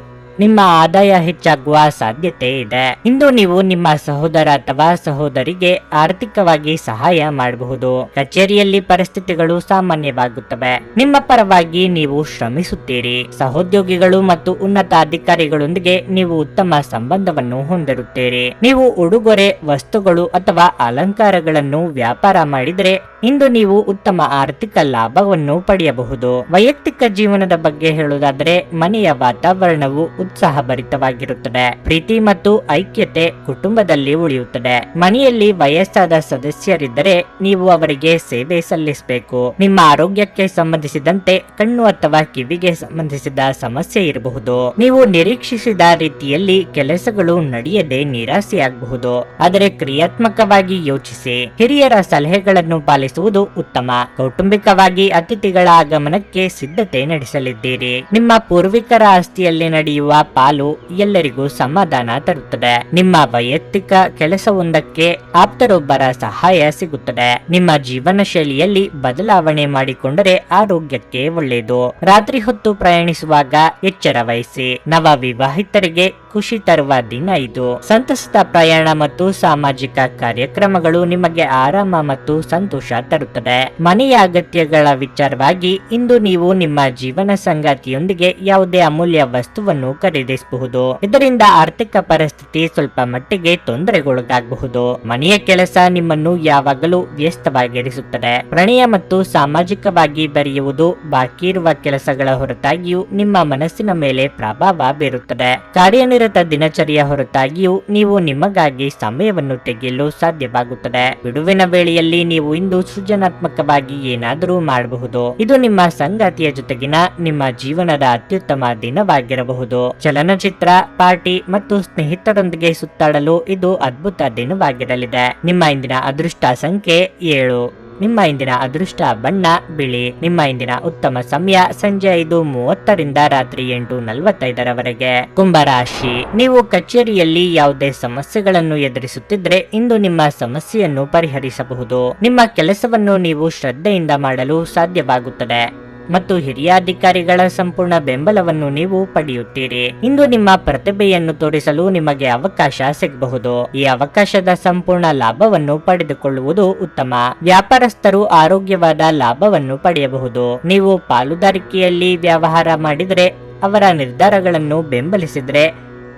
ನಿಮ್ಮ ಆದಾಯ ಹೆಚ್ಚಾಗುವ ಸಾಧ್ಯತೆ ಇದೆ. ಇಂದು ನೀವು ನಿಮ್ಮ ಸಹೋದರ ಅಥವಾ ಸಹೋದರಿಗೆ ಆರ್ಥಿಕವಾಗಿ ಸಹಾಯ ಮಾಡಬಹುದು. ಕಚೇರಿಯಲ್ಲಿ ಪರಿಸ್ಥಿತಿಗಳು ಸಾಮಾನ್ಯವಾಗುತ್ತವೆ. ನಿಮ್ಮ ಪರವಾಗಿ ನೀವು ಶ್ರಮಿಸುತ್ತೀರಿ. ಸಹೋದ್ಯೋಗಿಗಳು ಮತ್ತು ಉನ್ನತ ಅಧಿಕಾರಿಗಳೊಂದಿಗೆ ನೀವು ಉತ್ತಮ ಸಂಬಂಧವನ್ನು ಹೊಂದಿರುತ್ತೀರಿ. ನೀವು ಉಡುಗೊರೆ ವಸ್ತುಗಳು ಅಥವಾ ಅಲಂಕಾರಗಳನ್ನು ವ್ಯಾಪಾರ ಮಾಡಿದರೆ ಇಂದು ನೀವು ಉತ್ತಮ ಆರ್ಥಿಕ ಲಾಭವನ್ನು ಪಡೆಯಬಹುದು. ವೈಯಕ್ತಿಕ ಜೀವನದ ಬಗ್ಗೆ ಹೇಳುವುದಾದರೆ ಮನೆಯ ವಾತಾವರಣವು ಉತ್ಸಾಹಭರಿತವಾಗಿರುತ್ತದೆ. ಪ್ರೀತಿ ಮತ್ತು ಐಕ್ಯತೆ ಕುಟುಂಬದಲ್ಲಿ ಉಳಿಯುತ್ತದೆ. ಮನೆಯಲ್ಲಿ ವಯಸ್ಸಾದ ಸದಸ್ಯರಿದ್ದರೆ ನೀವು ಅವರಿಗೆ ಸೇವೆ ಸಲ್ಲಿಸಬೇಕು. ನಿಮ್ಮ ಆರೋಗ್ಯಕ್ಕೆ ಸಂಬಂಧಿಸಿದಂತೆ ಕಣ್ಣು ಅಥವಾ ಕಿವಿಗೆ ಸಂಬಂಧಿಸಿದ ಸಮಸ್ಯೆ ಇರಬಹುದು. ನೀವು ನಿರೀಕ್ಷಿಸಿದ ರೀತಿಯಲ್ಲಿ ಕೆಲಸಗಳು ನಡೆಯದೆ ನಿರಾಸೆಯಾಗಬಹುದು. ಆದರೆ ಕ್ರಿಯಾತ್ಮಕವಾಗಿ ಯೋಚಿಸಿ. ಹಿರಿಯರ ಸಲಹೆಗಳನ್ನು ಪಾಲಿಸುವುದು ಉತ್ತಮ. ಕೌಟುಂಬಿಕವಾಗಿ ಅತಿಥಿಗಳ ಆಗಮನಕ್ಕೆ ಸಿದ್ಧತೆ ನಡೆಸಲಿದ್ದೀರಿ. ನಿಮ್ಮ ಪೂರ್ವಿಕರ ಆಸ್ತಿಯಲ್ಲಿ ನಡೆಯುವ ಪಾಲು ಎಲ್ಲರಿಗೂ ಸಮಾಧಾನ ತರುತ್ತದೆ. ನಿಮ್ಮ ವೈಯಕ್ತಿಕ ಕೆಲಸವೊಂದಕ್ಕೆ ಆಪ್ತರೊಬ್ಬರ ಸಹಾಯ ಸಿಗುತ್ತದೆ. ನಿಮ್ಮ ಜೀವನ ಶೈಲಿಯಲ್ಲಿ ಬದಲಾವಣೆ ಮಾಡಿಕೊಂಡರೆ ಆರೋಗ್ಯಕ್ಕೆ ಒಳ್ಳೆಯದು. ರಾತ್ರಿ ಹೊತ್ತು ಪ್ರಯಾಣಿಸುವಾಗ ಎಚ್ಚರ ವಹಿಸಿ. ನವ ವಿವಾಹಿತರಿಗೆ ಖುಷಿ ತರುವ ದಿನ ಇದು. ಸಂತಸದ ಪ್ರಯಾಣ ಮತ್ತು ಸಾಮಾಜಿಕ ಕಾರ್ಯಕ್ರಮಗಳು ನಿಮಗೆ ಆರಾಮ ಮತ್ತು ಸಂತೋಷ ತರುತ್ತದೆ. ಮನೆಯ ಅಗತ್ಯಗಳ ವಿಚಾರವಾಗಿ ಇಂದು ನೀವು ನಿಮ್ಮ ಜೀವನ ಸಂಗಾತಿಯೊಂದಿಗೆ ಯಾವುದೇ ಅಮೂಲ್ಯ ವಸ್ತುವನ್ನು ಖರೀದಿಸಬಹುದು. ಇದರಿಂದ ಆರ್ಥಿಕ ಪರಿಸ್ಥಿತಿ ಸ್ವಲ್ಪ ಮಟ್ಟಿಗೆ ತೊಂದರೆಗೊಳಗಾಗಬಹುದು. ಮನೆಯ ಕೆಲಸ ನಿಮ್ಮನ್ನು ಯಾವಾಗಲೂ ವ್ಯಸ್ತವಾಗಿರಿಸುತ್ತದೆ. ಪ್ರಣಯ ಮತ್ತು ಸಾಮಾಜಿಕವಾಗಿ ಬೆರೆಯುವುದು ಬಾಕಿ ಇರುವ ಕೆಲಸಗಳ ಹೊರತಾಗಿಯೂ ನಿಮ್ಮ ಮನಸ್ಸಿನ ಮೇಲೆ ಪ್ರಭಾವ ಬೀರುತ್ತದೆ. ಕಾರ್ಯನಿರತ ದಿನಚರಿಯ ಹೊರತಾಗಿಯೂ ನೀವು ನಿಮಗಾಗಿ ಸಮಯವನ್ನು ತೆಗೆಯಲು ಸಾಧ್ಯವಾಗುತ್ತದೆ. ಬಿಡುವಿನ ವೇಳೆಯಲ್ಲಿ ನೀವು ಇಂದು ಸೃಜನಾತ್ಮಕವಾಗಿ ಏನಾದರೂ ಮಾಡಬಹುದು. ಇದು ನಿಮ್ಮ ಸಂಗಾತಿಯ ಜೊತೆಗಿನ ನಿಮ್ಮ ಜೀವನದ ಅತ್ಯುತ್ತಮ ದಿನವಾಗಿರಬಹುದು. ಚಲನಚಿತ್ರ, ಪಾರ್ಟಿ ಮತ್ತು ಸ್ನೇಹಿತರೊಂದಿಗೆ ಸುತ್ತಾಡಲು ಇದು ಅದ್ಭುತ ದಿನವಾಗಿರಲಿದೆ. ನಿಮ್ಮ ಇಂದಿನ ಅದೃಷ್ಟ ಸಂಖ್ಯೆ 7. ನಿಮ್ಮ ಇಂದಿನ ಅದೃಷ್ಟ ಬಣ್ಣ ಬಿಳಿ. ನಿಮ್ಮ ಇಂದಿನ ಉತ್ತಮ ಸಮಯ ಸಂಜೆ 5:30ರಿಂದ ರಾತ್ರಿ 8:45ರವರೆಗೆ. ಕುಂಭರಾಶಿ, ನೀವು ಕಚೇರಿಯಲ್ಲಿ ಯಾವುದೇ ಸಮಸ್ಯೆಗಳನ್ನು ಎದುರಿಸುತ್ತಿದ್ರೆ ಇಂದು ನಿಮ್ಮ ಸಮಸ್ಯೆಯನ್ನು ಪರಿಹರಿಸಬಹುದು. ನಿಮ್ಮ ಕೆಲಸವನ್ನು ನೀವು ಶ್ರದ್ಧೆಯಿಂದ ಮಾಡಲು ಸಾಧ್ಯವಾಗುತ್ತದೆ ಮತ್ತು ಹಿರಿಯ ಅಧಿಕಾರಿಗಳ ಸಂಪೂರ್ಣ ಬೆಂಬಲವನ್ನು ನೀವು ಪಡೆಯುತ್ತೀರಿ. ಇಂದು ನಿಮ್ಮ ಪ್ರತಿಭೆಯನ್ನು ತೋರಿಸಲು ನಿಮಗೆ ಅವಕಾಶ ಸಿಗಬಹುದು. ಈ ಅವಕಾಶದ ಸಂಪೂರ್ಣ ಲಾಭವನ್ನು ಪಡೆದುಕೊಳ್ಳುವುದು ಉತ್ತಮ. ವ್ಯಾಪಾರಸ್ಥರು ಆರೋಗ್ಯವಾದ ಲಾಭವನ್ನು ಪಡೆಯಬಹುದು. ನೀವು ಪಾಲುದಾರಿಕೆಯಲ್ಲಿ ವ್ಯವಹಾರ ಮಾಡಿದರೆ, ಅವರ ನಿರ್ಧಾರಗಳನ್ನು ಬೆಂಬಲಿಸಿದರೆ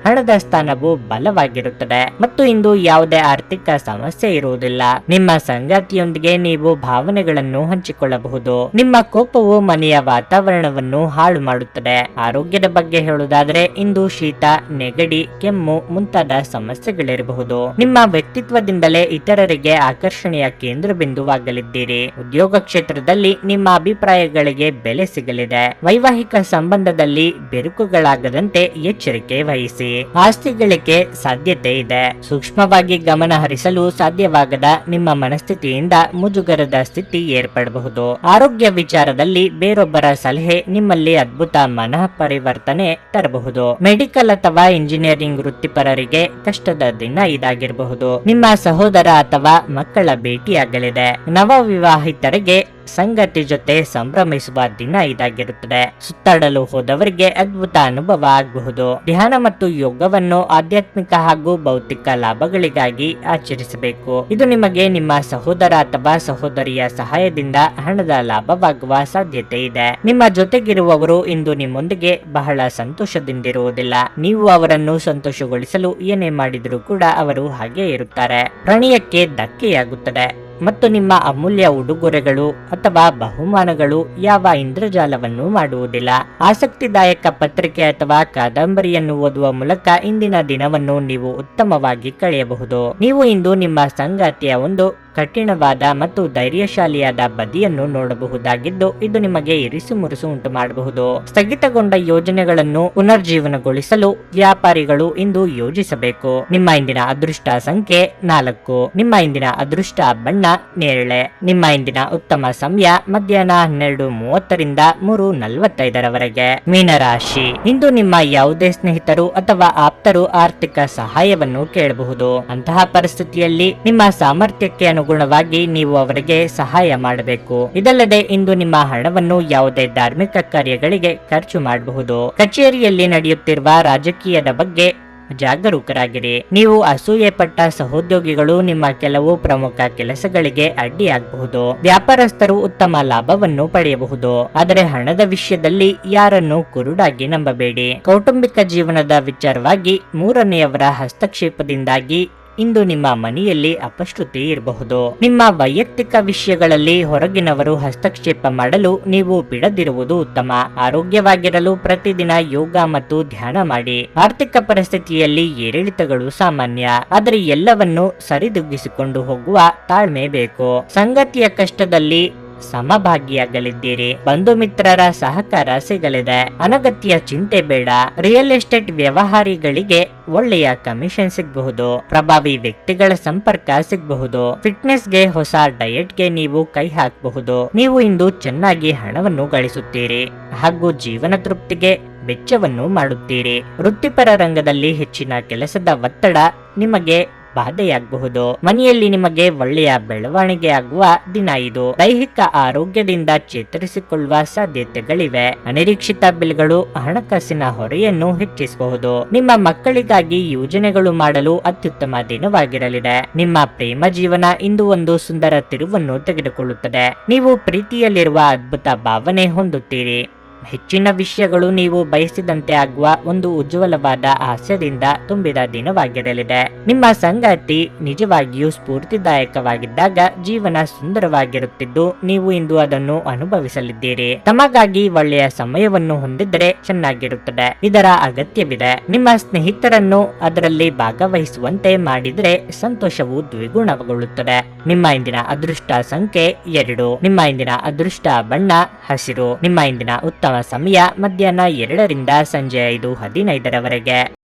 ಹಣದ ಸ್ಥಾನವು ಬಲವಾಗಿರುತ್ತದೆ ಮತ್ತು ಇಂದು ಯಾವುದೇ ಆರ್ಥಿಕ ಸಮಸ್ಯೆ ಇರುವುದಿಲ್ಲ. ನಿಮ್ಮ ಸಂಗಾತಿಯೊಂದಿಗೆ ನೀವು ಭಾವನೆಗಳನ್ನು ಹಂಚಿಕೊಳ್ಳಬಹುದು. ನಿಮ್ಮ ಕೋಪವು ಮನೆಯ ವಾತಾವರಣವನ್ನು ಹಾಳು ಮಾಡುತ್ತದೆ. ಆರೋಗ್ಯದ ಬಗ್ಗೆ ಹೇಳುವುದಾದರೆ ಇಂದು ಶೀತ, ನೆಗಡಿ, ಕೆಮ್ಮು ಮುಂತಾದ ಸಮಸ್ಯೆಗಳಿರಬಹುದು. ನಿಮ್ಮ ವ್ಯಕ್ತಿತ್ವದಿಂದಲೇ ಇತರರಿಗೆ ಆಕರ್ಷಣೆಯ ಕೇಂದ್ರ ಬಿಂದುವಾಗಲಿದ್ದೀರಿ. ಉದ್ಯೋಗ ಕ್ಷೇತ್ರದಲ್ಲಿ ನಿಮ್ಮ ಅಭಿಪ್ರಾಯಗಳಿಗೆ ಬೆಲೆ ಸಿಗಲಿದೆ. ವೈವಾಹಿಕ ಸಂಬಂಧದಲ್ಲಿ ಬಿರುಕುಗಳಾಗದಂತೆ ಎಚ್ಚರಿಕೆ ವಹಿಸಿ. ಆಸ್ತಿ ಗಳಿಕೆ ಸಾಧ್ಯತೆ ಇದೆ. ಸೂಕ್ಷ್ಮವಾಗಿ ಗಮನ ಹರಿಸಲು ಸಾಧ್ಯವಾಗದ ನಿಮ್ಮ ಮನಸ್ಥಿತಿಯಿಂದ ಮುಜುಗರದ ಸ್ಥಿತಿ ಏರ್ಪಡಬಹುದು. ಆರೋಗ್ಯ ವಿಚಾರದಲ್ಲಿ ಬೇರೊಬ್ಬರ ಸಲಹೆ ನಿಮ್ಮಲ್ಲಿ ಅದ್ಭುತ ಮನಃ ಪರಿವರ್ತನೆ ತರಬಹುದು. ಮೆಡಿಕಲ್ ಅಥವಾ ಇಂಜಿನಿಯರಿಂಗ್ ವೃತ್ತಿಪರರಿಗೆ ಕಷ್ಟದ ದಿನ ಇದಾಗಿರಬಹುದು. ನಿಮ್ಮ ಸಹೋದರ ಅಥವಾ ಮಕ್ಕಳ ಭೇಟಿಯಾಗಲಿದೆ. ನವ ವಿವಾಹಿತರಿಗೆ ಸಂಗತಿ ಜೊತೆ ಸಂಭ್ರಮಿಸುವ ದಿನ ಇದಾಗಿರುತ್ತದೆ. ಸುತ್ತಾಡಲು ಹೋದವರಿಗೆ ಅದ್ಭುತ ಅನುಭವ ಆಗಬಹುದು. ಧ್ಯಾನ ಮತ್ತು ಯೋಗವನ್ನು ಆಧ್ಯಾತ್ಮಿಕ ಹಾಗೂ ಭೌತಿಕ ಲಾಭಗಳಿಗಾಗಿ ಆಚರಿಸಬೇಕು. ಇದು ನಿಮಗೆ ನಿಮ್ಮ ಸಹೋದರ ಅಥವಾ ಸಹೋದರಿಯ ಸಹಾಯದಿಂದ ಹಣದ ಲಾಭವಾಗುವ ಸಾಧ್ಯತೆ ಇದೆ. ನಿಮ್ಮ ಜೊತೆಗಿರುವವರು ಇಂದು ನಿಮ್ಮೊಂದಿಗೆ ಬಹಳ ಸಂತೋಷದಿಂದಿರುವುದಿಲ್ಲ. ನೀವು ಅವರನ್ನು ಸಂತೋಷಗೊಳಿಸಲು ಏನೇ ಮಾಡಿದರೂ ಕೂಡ ಅವರು ಹಾಗೆ ಇರುತ್ತಾರೆ. ಪ್ರಣಯಕ್ಕೆ ಧಕ್ಕೆಯಾಗುತ್ತದೆ ಮತ್ತು ನಿಮ್ಮ ಅಮೂಲ್ಯ ಉಡುಗೊರೆಗಳು ಅಥವಾ ಬಹುಮಾನಗಳು ಯಾವ ಇಂದ್ರಜಾಲವನ್ನು ಮಾಡುವುದಿಲ್ಲ. ಆಸಕ್ತಿದಾಯಕ ಪತ್ರಿಕೆ ಅಥವಾ ಕಾದಂಬರಿಯನ್ನು ಓದುವ ಮೂಲಕ ಇಂದಿನ ದಿನವನ್ನು ನೀವು ಉತ್ತಮವಾಗಿ ಕಳೆಯಬಹುದು. ನೀವು ಇಂದು ನಿಮ್ಮ ಸಂಗಾತಿಯ ಒಂದು ಕಠಿಣವಾದ ಮತ್ತು ಧೈರ್ಯಶಾಲಿಯಾದ ಬದಿಯನ್ನು ನೋಡಬಹುದಾಗಿದ್ದು, ಇದು ನಿಮಗೆ ಇರಿಸು ಮುರುಸು ಉಂಟು ಮಾಡಬಹುದು. ಸ್ಥಗಿತಗೊಂಡ ಯೋಜನೆಗಳನ್ನು ಪುನರ್ಜೀವನಗೊಳಿಸಲು ವ್ಯಾಪಾರಿಗಳು ಇಂದು ಯೋಜಿಸಬೇಕು. ನಿಮ್ಮ ಇಂದಿನ ಅದೃಷ್ಟ ಸಂಖ್ಯೆ 4. ನಿಮ್ಮ ಇಂದಿನ ಅದೃಷ್ಟ ಬಣ್ಣ ನೇರಳೆ. ನಿಮ್ಮ ಇಂದಿನ ಉತ್ತಮ ಸಮಯ ಮಧ್ಯಾಹ್ನ 12:30ರಿಂದ 3:45ರವರೆಗೆ. ಮೀನರಾಶಿ, ಇಂದು ನಿಮ್ಮ ಯಾವುದೇ ಸ್ನೇಹಿತರು ಅಥವಾ ಆಪ್ತರು ಆರ್ಥಿಕ ಸಹಾಯವನ್ನು ಕೇಳಬಹುದು. ಅಂತಹ ಪರಿಸ್ಥಿತಿಯಲ್ಲಿ ನಿಮ್ಮ ಸಾಮರ್ಥ್ಯಕ್ಕೆ ಅನುಗುಣವಾಗಿ ನೀವು ಅವರಿಗೆ ಸಹಾಯ ಮಾಡಬೇಕು. ಇದಲ್ಲದೆ ಇಂದು ನಿಮ್ಮ ಹಣವನ್ನು ಯಾವುದೇ ಧಾರ್ಮಿಕ ಕಾರ್ಯಗಳಿಗೆ ಖರ್ಚು ಮಾಡಬಹುದು. ಕಚೇರಿಯಲ್ಲಿ ನಡೆಯುತ್ತಿರುವ ರಾಜಕೀಯದ ಬಗ್ಗೆ ಜಾಗರೂಕರಾಗಿರಿ. ನೀವು ಅಸೂಯೆ ಪಟ್ಟ ಸಹೋದ್ಯೋಗಿಗಳು ನಿಮ್ಮ ಕೆಲವು ಪ್ರಮುಖ ಕೆಲಸಗಳಿಗೆ ಅಡ್ಡಿಯಾಗಬಹುದು. ವ್ಯಾಪಾರಸ್ಥರು ಉತ್ತಮ ಲಾಭವನ್ನು ಪಡೆಯಬಹುದು. ಆದರೆ ಹಣದ ವಿಷಯದಲ್ಲಿ ಯಾರನ್ನು ಕುರುಡಾಗಿ ನಂಬಬೇಡಿ. ಕೌಟುಂಬಿಕ ಜೀವನದ ವಿಚಾರವಾಗಿ ಮೂರನೆಯವರ ಹಸ್ತಕ್ಷೇಪದಿಂದಾಗಿ ಇಂದು ನಿಮ್ಮ ಮನೆಯಲ್ಲಿ ಅಪಶ್ರುತಿ ಇರಬಹುದು. ನಿಮ್ಮ ವೈಯಕ್ತಿಕ ವಿಷಯಗಳಲ್ಲಿ ಹೊರಗಿನವರು ಹಸ್ತಕ್ಷೇಪ ಮಾಡಲು ನೀವು ಬಿಡದಿರುವುದು ಉತ್ತಮ. ಆರೋಗ್ಯವಾಗಿರಲು ಪ್ರತಿದಿನ ಯೋಗ ಮತ್ತು ಧ್ಯಾನ ಮಾಡಿ. ಆರ್ಥಿಕ ಪರಿಸ್ಥಿತಿಯಲ್ಲಿ ಏರಿಳಿತಗಳು ಸಾಮಾನ್ಯ, ಆದರೆ ಎಲ್ಲವನ್ನು ಸರಿದೂಗಿಸಿಕೊಂಡು ಹೋಗುವ ತಾಳ್ಮೆ ಬೇಕು. ಸಂಗತಿಯ ಕಷ್ಟದಲ್ಲಿ ಸಮಭಾಗಿಯಾಗಲಿದ್ದೀರಿ. ಬಂಧು ಮಿತ್ರರ ಸಹಕಾರ ಸಿಗಲಿದೆ. ಅನಗತ್ಯ ಚಿಂತೆ ಬೇಡ. ರಿಯಲ್ ಎಸ್ಟೇಟ್ ವ್ಯವಹಾರಿಗಳಿಗೆ ಒಳ್ಳೆಯ ಕಮಿಷನ್ ಸಿಗಬಹುದು. ಪ್ರಭಾವಿ ವ್ಯಕ್ತಿಗಳ ಸಂಪರ್ಕ ಸಿಗಬಹುದು. ಫಿಟ್ನೆಸ್ಗೆ, ಹೊಸ ಡಯಟ್ಗೆ ನೀವು ಕೈ ಹಾಕಬಹುದು. ನೀವು ಇಂದು ಚೆನ್ನಾಗಿ ಹಣವನ್ನು ಗಳಿಸುತ್ತೀರಿ ಹಾಗೂ ಜೀವನ ತೃಪ್ತಿಗೆ ವೆಚ್ಚವನ್ನು ಮಾಡುತ್ತೀರಿ. ವೃತ್ತಿಪರ ರಂಗದಲ್ಲಿ ಹೆಚ್ಚಿನ ಕೆಲಸದ ಒತ್ತಡ ನಿಮಗೆ ಬಾಧೆಯಾಗಬಹುದು. ಮನೆಯಲ್ಲಿ ನಿಮಗೆ ಒಳ್ಳೆಯ ಬೆಳವಣಿಗೆ ಆಗುವ ದಿನ ಇದು. ದೈಹಿಕ ಆರೋಗ್ಯದಿಂದ ಚೇತರಿಸಿಕೊಳ್ಳುವ ಸಾಧ್ಯತೆಗಳಿವೆ. ಅನಿರೀಕ್ಷಿತ ಬಿಲ್ಗಳು ಹಣಕಾಸಿನ ಹೊರೆಯನ್ನು ಹೆಚ್ಚಿಸಬಹುದು. ನಿಮ್ಮ ಮಕ್ಕಳಿಗಾಗಿ ಯೋಜನೆಗಳು ಮಾಡಲು ಅತ್ಯುತ್ತಮ ದಿನವಾಗಿರಲಿದೆ. ನಿಮ್ಮ ಪ್ರೇಮ ಜೀವನ ಇಂದು ಒಂದು ಸುಂದರ ತಿರುವನ್ನು ತೆಗೆದುಕೊಳ್ಳುತ್ತದೆ. ನೀವು ಪ್ರೀತಿಯಲ್ಲಿರುವ ಅದ್ಭುತ ಭಾವನೆ ಹೊಂದುತ್ತೀರಿ. ಹೆಚ್ಚಿನ ವಿಷಯಗಳು ನೀವು ಬಯಸಿದಂತೆ ಆಗುವ ಒಂದು ಉಜ್ವಲವಾದ ಹಾಸ್ಯದಿಂದ ತುಂಬಿದ ದಿನವಾಗಿರಲಿದೆ. ನಿಮ್ಮ ಸಂಗಾತಿ ನಿಜವಾಗಿಯೂ ಸ್ಫೂರ್ತಿದಾಯಕವಾಗಿದ್ದಾಗ ಜೀವನ ಸುಂದರವಾಗಿರುತ್ತಿದ್ದು, ನೀವು ಇಂದು ಅದನ್ನು ಅನುಭವಿಸಲಿದ್ದೀರಿ. ತಮಗಾಗಿ ಒಳ್ಳೆಯ ಸಮಯವನ್ನು ಹೊಂದಿದ್ರೆ ಚೆನ್ನಾಗಿರುತ್ತದೆ. ಇದರ ಅಗತ್ಯವಿದೆ. ನಿಮ್ಮ ಸ್ನೇಹಿತರನ್ನು ಅದರಲ್ಲಿ ಭಾಗವಹಿಸುವಂತೆ ಮಾಡಿದ್ರೆ ಸಂತೋಷವು ದ್ವಿಗುಣಗೊಳ್ಳುತ್ತದೆ. ನಿಮ್ಮ ಇಂದಿನ ಅದೃಷ್ಟ ಸಂಖ್ಯೆ 2. ನಿಮ್ಮ ಇಂದಿನ ಅದೃಷ್ಟ ಬಣ್ಣ ಹಸಿರು. ನಿಮ್ಮ ಇಂದಿನ ಉತ್ತಮ ಸಮಯ ಮಧ್ಯಾಹ್ನ 2 ರಿಂದ ಸಂಜೆ 5:15 ರವರೆಗೆ.